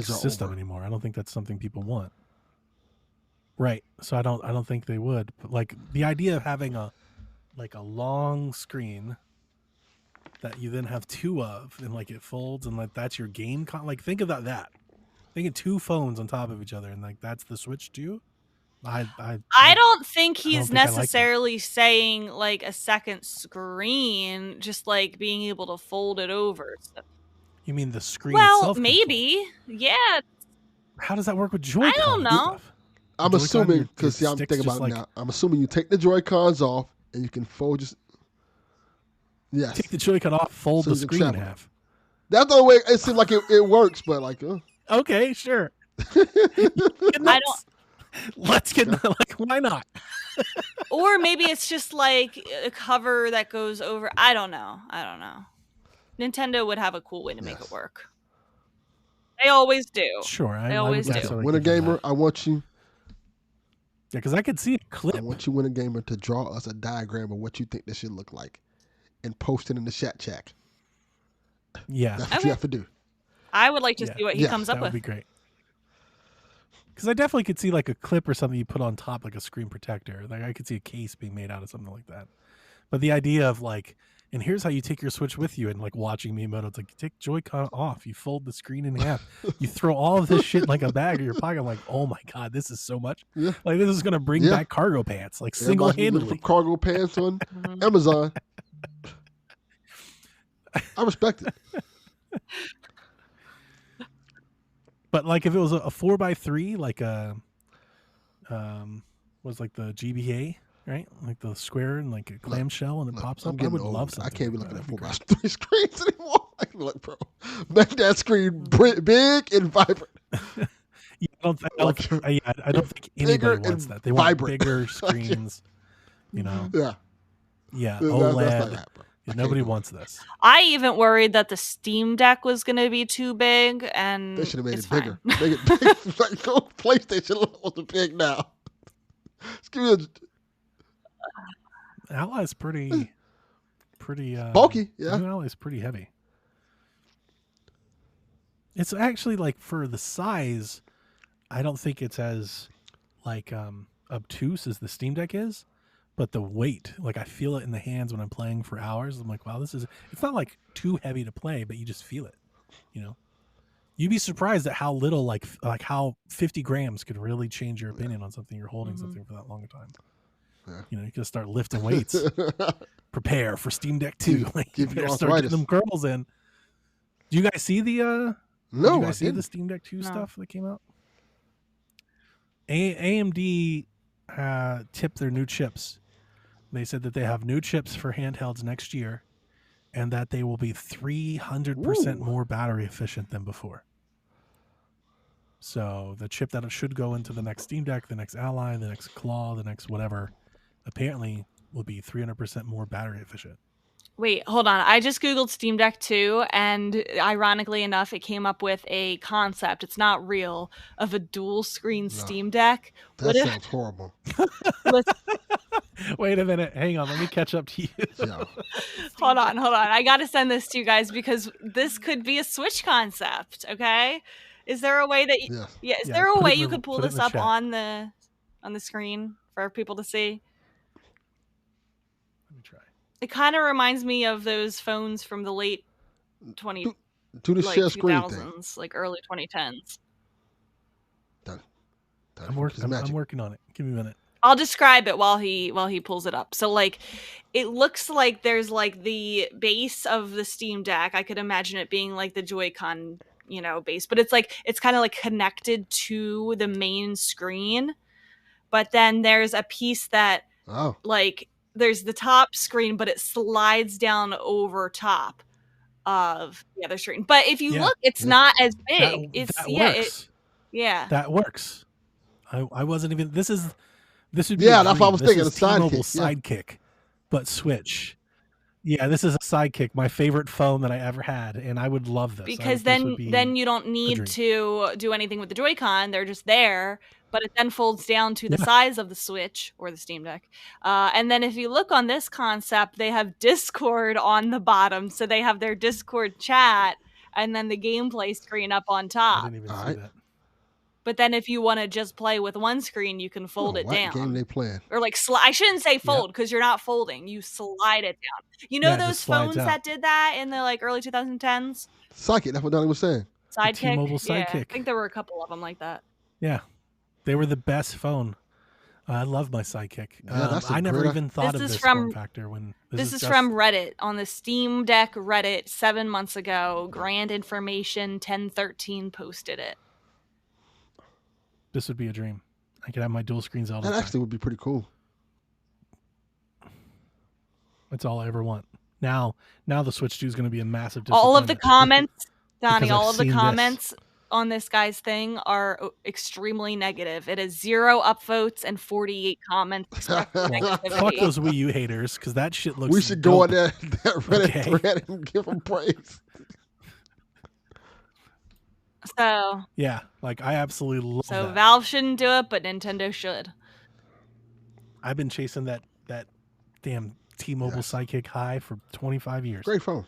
system anymore. I don't think that's something people want. Right. So I don't think they would. But like the idea of having a long screen that you then have two of, and like it folds, and like that's your game like think about that. Think of two phones on top of each other, and like that's the Switch 2. I don't think he's necessarily saying like a second screen, just like being able to fold it over. You mean the screen itself? Well, maybe. Yeah. How does that work with Joy-Con? I don't know. I'm assuming, because I'm thinking about it now. I'm assuming you take the Joy-Cons off and you can fold just. Yes. Take the Joy-Con off, fold the screen in half. That's the way it seems like it works, but like. Okay, sure. Let's get like, why not? Or maybe it's just like a cover that goes over. I don't know. Nintendo would have a cool way to make it work. They always do. Sure, they always do. Winter Gamer, I want you. Yeah, because I could see a clip. I want you, Winter Gamer, to draw us a diagram of what you think this should look like, and post it in the chat. Yeah, that's what you have to do. I would like to see what he comes up with. That would be great. Because I definitely could see like a clip or something you put on top, like a screen protector. Like I could see a case being made out of something like that. But the idea of like, and here's how you take your Switch with you, and like watching Miyamoto, it's like you take Joy-Con off, you fold the screen in half, you throw all of this shit in like a bag in your pocket. I'm like, oh my god, this is so much. Yeah. Like this is gonna bring back cargo pants, like single-handedly. Cargo pants on Amazon. I respect it. But like if it was a 4:3, like was like the GBA, right? Like the square and like a clamshell, and it pops up. I would love something. I can't be looking at 4:3 screens anymore. I can be like, bro, make that screen big and vibrant. I don't think anybody wants that. They want bigger screens. Yeah. Yeah. OLED. Nobody wants this. I even worried that the Steam Deck was going to be too big, and they should have made it bigger. Make it big. Like, PlayStation wasn't big now. Excuse me. Ally's pretty bulky. Yeah, Ally's pretty heavy. It's actually like for the size, I don't think it's as like obtuse as the Steam Deck is. But the weight, like I feel it in the hands when I'm playing for hours. I'm like, wow, it's not like too heavy to play, but you just feel it, You'd be surprised at how little, like how 50 grams could really change your opinion on something you're holding something for that long a time. Yeah. You can start lifting weights. Prepare for Steam Deck 2. Like, you better start getting them curls in. Do you guys see the No, did you guys see the Steam Deck 2 stuff that came out? AMD tipped their new chips. They said that they have new chips for handhelds next year, and that they will be 300% more battery efficient than before. So the chip that should go into the next Steam Deck, the next Ally, the next Claw, the next whatever, apparently will be 300% more battery efficient. Wait, hold on. I just Googled Steam Deck 2, and ironically enough, it came up with a concept. It's not real, of a dual screen Steam Deck. That sounds horrible. Wait a minute. Hang on. Let me catch up to you. Yeah. Hold on. I got to send this to you guys because this could be a Switch concept, okay? Is there a way that is there a way you could pull this up on the screen for people to see? Let me try. It kind of reminds me of those phones from the late Do the share screen 2000s, thing. like early 2010s. I'm working on it. Give me a minute. I'll describe it while he pulls it up. So like it looks like there's like the base of the Steam Deck. I could imagine it being like the Joy-Con, base, but it's kind of like connected to the main screen. But then there's a piece that like there's the top screen, but it slides down over top of the other screen. But if you look, it's not as big. That works. I wasn't even. This would be that's what I was thinking. A T-Mobile Sidekick, but Switch. Yeah, this is a Sidekick, my favorite phone that I ever had, and I would love this. Because then you don't need to do anything with the Joy-Con; they're just there. But it then folds down to the size of the Switch or the Steam Deck. And then if you look on this concept, they have Discord on the bottom, so they have their Discord chat, and then the gameplay screen up on top. I didn't even see that. But then if you want to just play with one screen, you can fold it down. What game they playing? Or like I shouldn't say fold because you're not folding. You slide it down. You know those phones that did that in the like early 2010s? Sidekick, that's what Donnie was saying. Sidekick. T-Mobile Sidekick. Yeah, I think there were a couple of them like that. Yeah. They were the best phone. I love my Sidekick. I never even thought of this form factor when this is from Reddit on the Steam Deck Reddit 7 months ago. Grand Information 1013 posted it. This would be a dream. I could have my dual screens all the time. That actually would be pretty cool. That's all I ever want. Now the Switch 2 is going to be a massive disappointment. All of the comments, Donnie, on this guy's thing are extremely negative. It has 0 upvotes and 48 comments. Fuck those Wii U haters, because that shit looks. We should go on that Reddit thread and give them praise. So yeah, like I absolutely love that. So Valve shouldn't do it, but Nintendo should. I've been chasing that damn T-Mobile Sidekick high for 25 years. Great phone.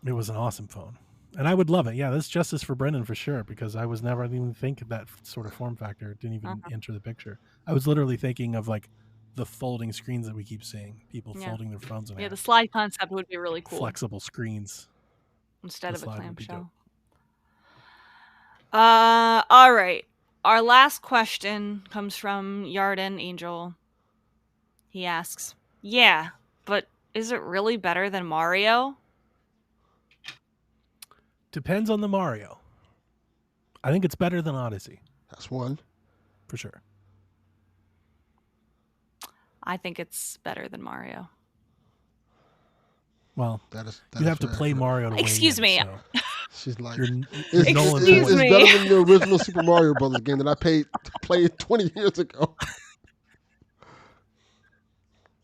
It was an awesome phone, and I would love it. Yeah, that's justice for Brendan for sure, because I was never even think of that sort of form factor. It didn't even enter the picture. I was literally thinking of like the folding screens that we keep seeing, people folding their phones in half. The slide concept would be really cool. Flexible screens instead of a clamshell. All right. Our last question comes from Yarden Angel. He asks, "Yeah, but is it really better than Mario?" Depends on the Mario. I think it's better than Odyssey. That's one. For sure. I think it's better than Mario. Well, you have to play Mario to Excuse me. So. She's like, it's better than the original Super Mario Brothers game that I played 20 years ago.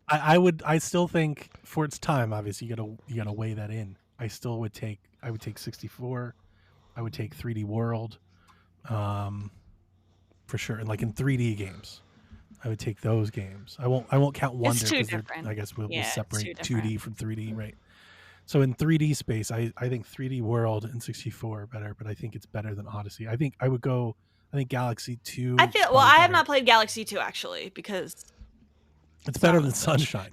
I still think for its time, obviously you gotta weigh that in. I would take 64. I would take 3D World, for sure. And like in 3D games, I would take those games. I won't count Wonder because I guess we'll separate 2D from 3D, right? So in 3D space, I think 3D World and 64 are better, but I think it's better than Odyssey. I think Galaxy 2. I have not played Galaxy 2 actually because it's better than Sunshine.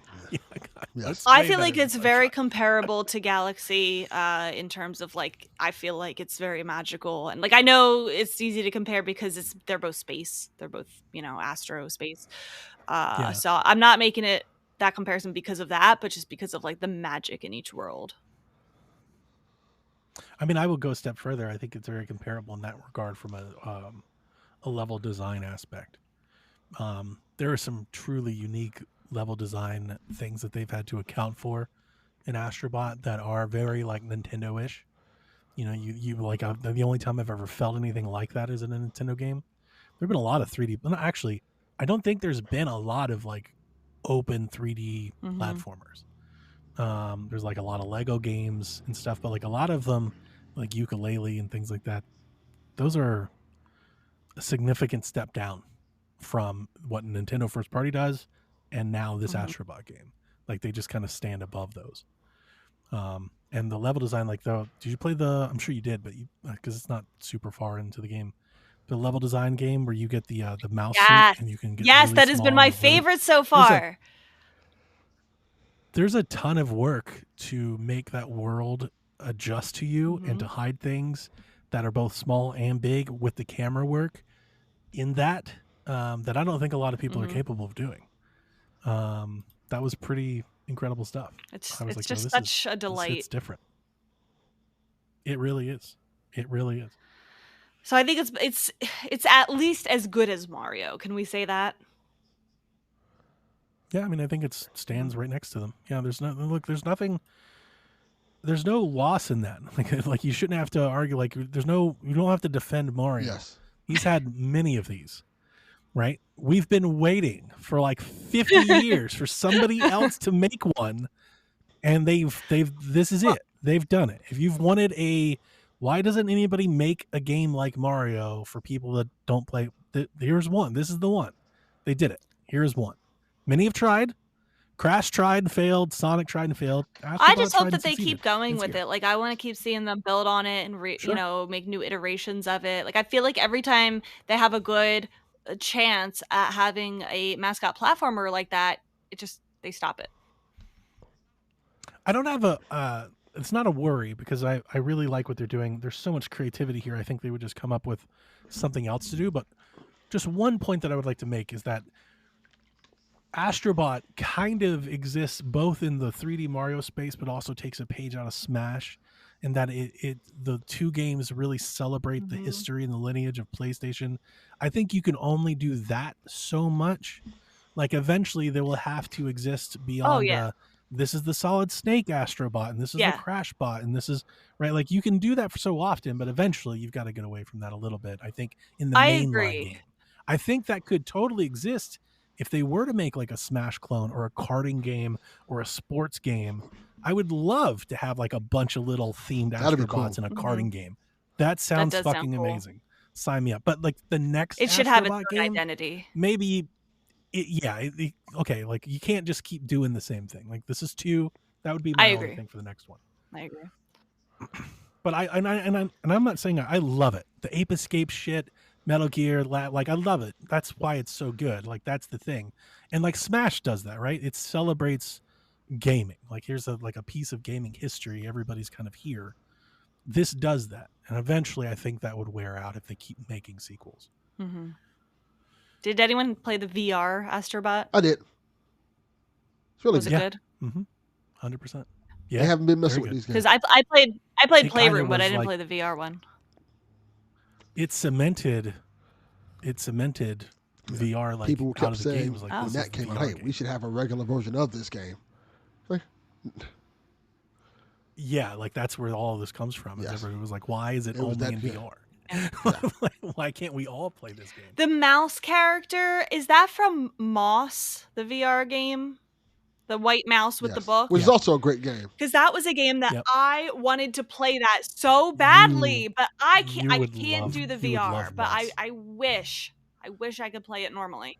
I feel like it's very comparable to Galaxy in terms of like I feel like it's very magical, and like I know it's easy to compare because they're both space. They're both astro space. So I'm not making it that comparison because of that, but just because of like the magic in each world. I mean, I would go a step further. I think it's very comparable in that regard from a level design aspect. There are some truly unique level design things that they've had to account for in Astrobot that are very like Nintendo-ish. You like the only time I've ever felt anything like that is in a Nintendo game. There've been a lot of 3D, but actually, I don't think there's been a lot of like open 3D platformers. There's like a lot of Lego games and stuff, but like a lot of them, like Ukulele and things like that, those are a significant step down from what Nintendo first party does, and now this Astrobot game. Like they just kind of stand above those. And the level design, like did you play I'm sure you did, but because it's not super far into the game, the level design game where you get the mouse suit and you can get really that has been my favorite so far. There's a ton of work to make that world adjust to you and to hide things that are both small and big with the camera work in that I don't think a lot of people are capable of doing. That was pretty incredible stuff. It's just such a delight. It's different. It really is. It really is. So I think it's at least as good as Mario. Can we say that? Yeah, I mean, I think it stands right next to them. Yeah, there's nothing. There's no loss in that. Like you shouldn't have to argue. Like you don't have to defend Mario. Yes. He's had many of these, right? We've been waiting for like 50 years for somebody else to make one, and this is it. They've done it. If you've wanted why doesn't anybody make a game like Mario for people that don't play? Here's one. This is the one. They did it. Here's one. Many have tried. Crash tried and failed. Sonic tried and failed. I just hope that they keep going with it. Like I want to keep seeing them build on it and make new iterations of it. Like I feel like every time they have a good chance at having a mascot platformer like that, they stop it. I don't have it's not a worry because I really like what they're doing. There's so much creativity here. I think they would just come up with something else to do. But just one point that I would like to make is that Astrobot kind of exists both in the 3D Mario space, but also takes a page out of Smash, and that the two games really celebrate the history and the lineage of PlayStation. I think you can only do that so much. Like eventually they will have to exist beyond this is the Solid Snake Astrobot, and this is the Crash Bot, and this is right. Like you can do that for so often, but eventually you've got to get away from that a little bit. I think in the mainline game, I think that could totally exist if they were to make like a Smash clone or a karting game or a sports game. I would love to have like a bunch of little themed Astrobots in a karting game. That sounds fucking amazing. Sign me up. But like the next it should have its own identity. Maybe okay, like you can't just keep doing the same thing. Like this is that would be my only thing for the next one. I agree. But I'm not saying I love it. The Ape Escape shit, Metal Gear, like I love it. That's why it's so good. Like that's the thing. And like Smash does that, right? It celebrates gaming. Like here's a piece of gaming history. Everybody's kind of here. This does that. And eventually I think that would wear out if they keep making sequels. Mm-hmm. Did anyone play the VR Astrobot? I did. It's really good. Mm-hmm. 100%. Yeah. I haven't been messing with these games. Because I played Playroom, but I didn't play the VR one. It cemented VR like people out kept of the saying games. Like when that came out, hey, we should have a regular version of this game. Like, yeah, like that's where all of this comes from. Yes. It was like, why is it only in VR? Why can't we all play this game? The mouse character, is that from Moss, the VR game? The white mouse with the book? Which is also a great game. Because that was a game that I wanted to play that so badly, but I can't do the VR. But I wish I could play it normally.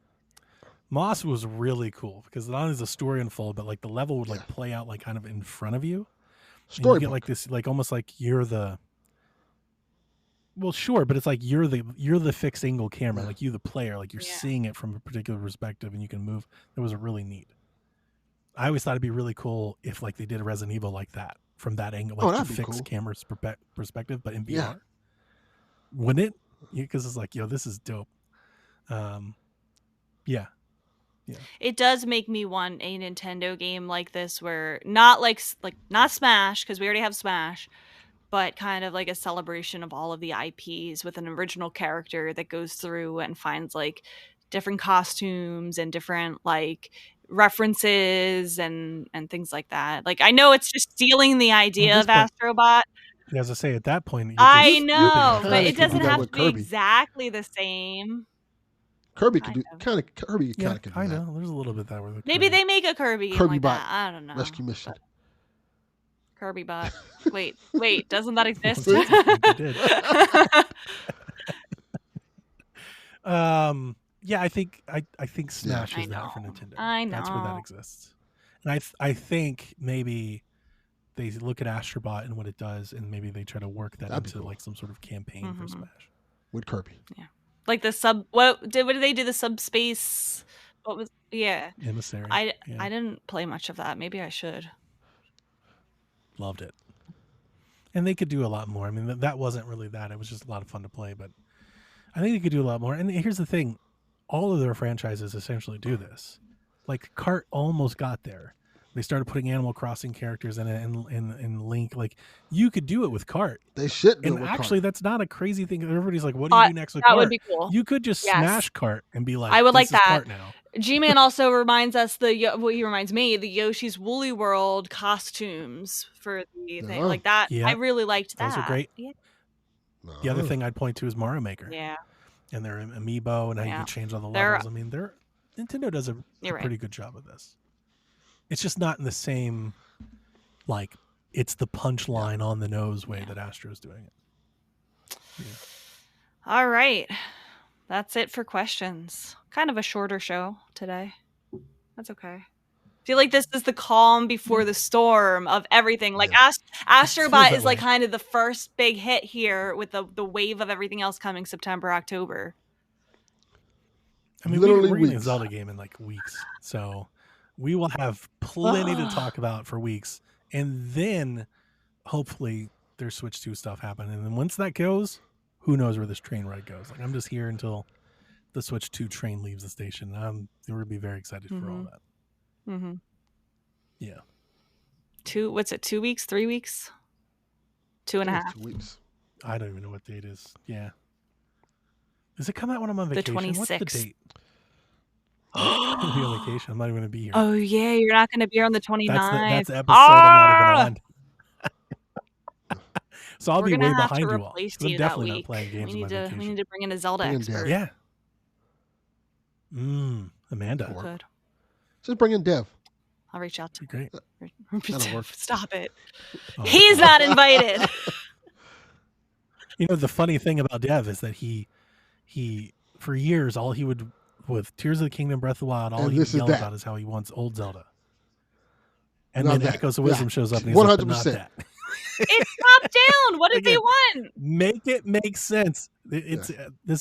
Moss was really cool because not only does the story unfold, but like the level would like play out like kind of in front of you. Story you get like this, like almost like you're the. Well, sure, but it's like you're the fixed angle camera, like you the player, like you're seeing it from a particular perspective, and you can move. It was really neat. I always thought it'd be really cool if like they did a Resident Evil like that from that angle, like the fixed camera's perspective, but in VR. Yeah. Wouldn't it? Because it's like, this is dope. Yeah. It does make me want a Nintendo game like this, where not not Smash, because we already have Smash, but kind of like a celebration of all of the IPs with an original character that goes through and finds like different costumes and different like references and things like that. Like I know it's just stealing the idea of Astrobot. As I say, at that point, I know, but it doesn't have to be exactly the same. Kirby could do kind of. Kirby kind of could do I that. know. There's a little bit that with Maybe they make a Kirby game like Bot that. I don't know. Rescue Mission. Kirby Bot. Wait, doesn't that exist? They did. Yeah, I think Smash is that for Nintendo. I know. That's where that exists. And I think maybe they look at Astrobot and what it does, and maybe they try to work that into like some sort of campaign for Smash with Kirby. Yeah, like the sub. What did they do? The subspace. What was? Yeah, Emissary. I didn't play much of that. Maybe I should. Loved it. And they could do a lot more. I mean, that wasn't really that. It was just a lot of fun to play, but I think they could do a lot more. And here's the thing. All of their franchises essentially do this. Like, Kart almost got there. They started putting Animal Crossing characters in it and Link. Like, you could do it with Kart. They should do and it with actually, Kart. That's not a crazy thing. Everybody's like, what do you do next with Kart? That would be cool. You could just smash Kart and be like, I would like that. Kart now. G-Man also reminds us he reminds me the Yoshi's Woolly World costumes for the thing like that. Yeah. I really liked that. Those are great. Yeah. The other thing I'd point to is Mario Maker. Yeah. And their amiibo and how you can change all the levels. I mean, Nintendo does a pretty good job of this. It's just not in the same, like, it's the punchline on the nose way that Astro's doing it. Yeah. All right. That's it for questions. Kind of a shorter show today. That's okay. I feel like this is the calm before the storm of everything. Like Astrobot is like kind of the first big hit here with the wave of everything else coming September, October. I mean, we're getting a Zelda game in like weeks. So we will have plenty to talk about for weeks. And then hopefully there's Switch 2 stuff happen. And then once that goes, who knows where this train ride goes. Like, I'm just here until the Switch 2 train leaves the station. I'm going to be very excited for all that. Mm-hmm. Yeah. 2 weeks, 3 weeks? 2.5. 2 weeks. I don't even know what date is. Yeah. Does it come out when I'm on vacation? The 26th. What's the date? I'm going to be on vacation. I'm not even going to be here. Oh, yeah. You're not going to be here on the 29th. That's the episode I'm not even on. So I'll be way behind you all. I'm definitely not playing games on my vacation. We need to bring in a Zelda expert. Yeah. Amanda. Good. Just bring in Dev. I'll reach out to him. Great. Stop it. He's not invited. You know, the funny thing about Dev is that he for years, all he would, with Tears of the Kingdom, Breath of the Wild, all he would yell about is how he wants old Zelda. And then Echoes of Wisdom shows up and he's 100%. Like, not that. It's top down. What did they want? Make it make sense. This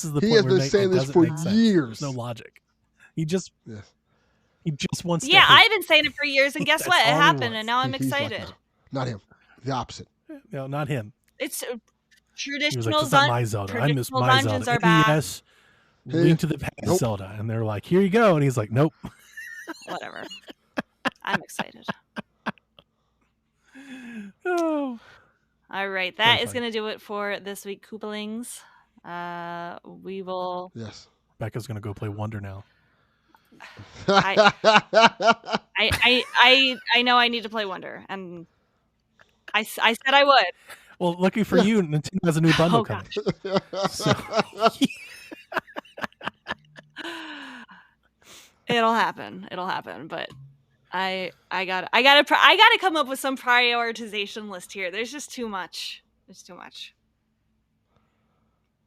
is the point. He has been saying this for years. There's no logic. He just wants to. Yeah, I've been saying it for years, and guess what? It happened, and now I'm excited. Like, no. Not him. The opposite. No, not him. It's traditional. He was like, my Zelda. I miss my dungeons Zelda. Are back. Yes. Link to the Past Zelda, and they're like, here you go, and he's like, nope. Whatever. I'm excited. Oh. All right, that is going to do it for this week, Koopalings. We will. Yes. Becca's going to go play Wonder now. I know I need to play Wonder, and I said I would. Well, lucky for you, Nintendo has a new bundle coming. So. It'll happen, but I gotta come up with some prioritization list here. There's just too much.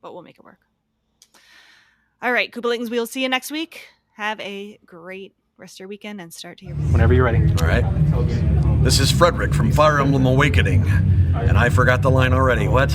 But we'll make it work. All right, Koopalings, we'll see you next week. Have a great rest of your weekend and start to your whenever you're ready. All right. This is Frederick from Fire Emblem Awakening. And I forgot the line already. What?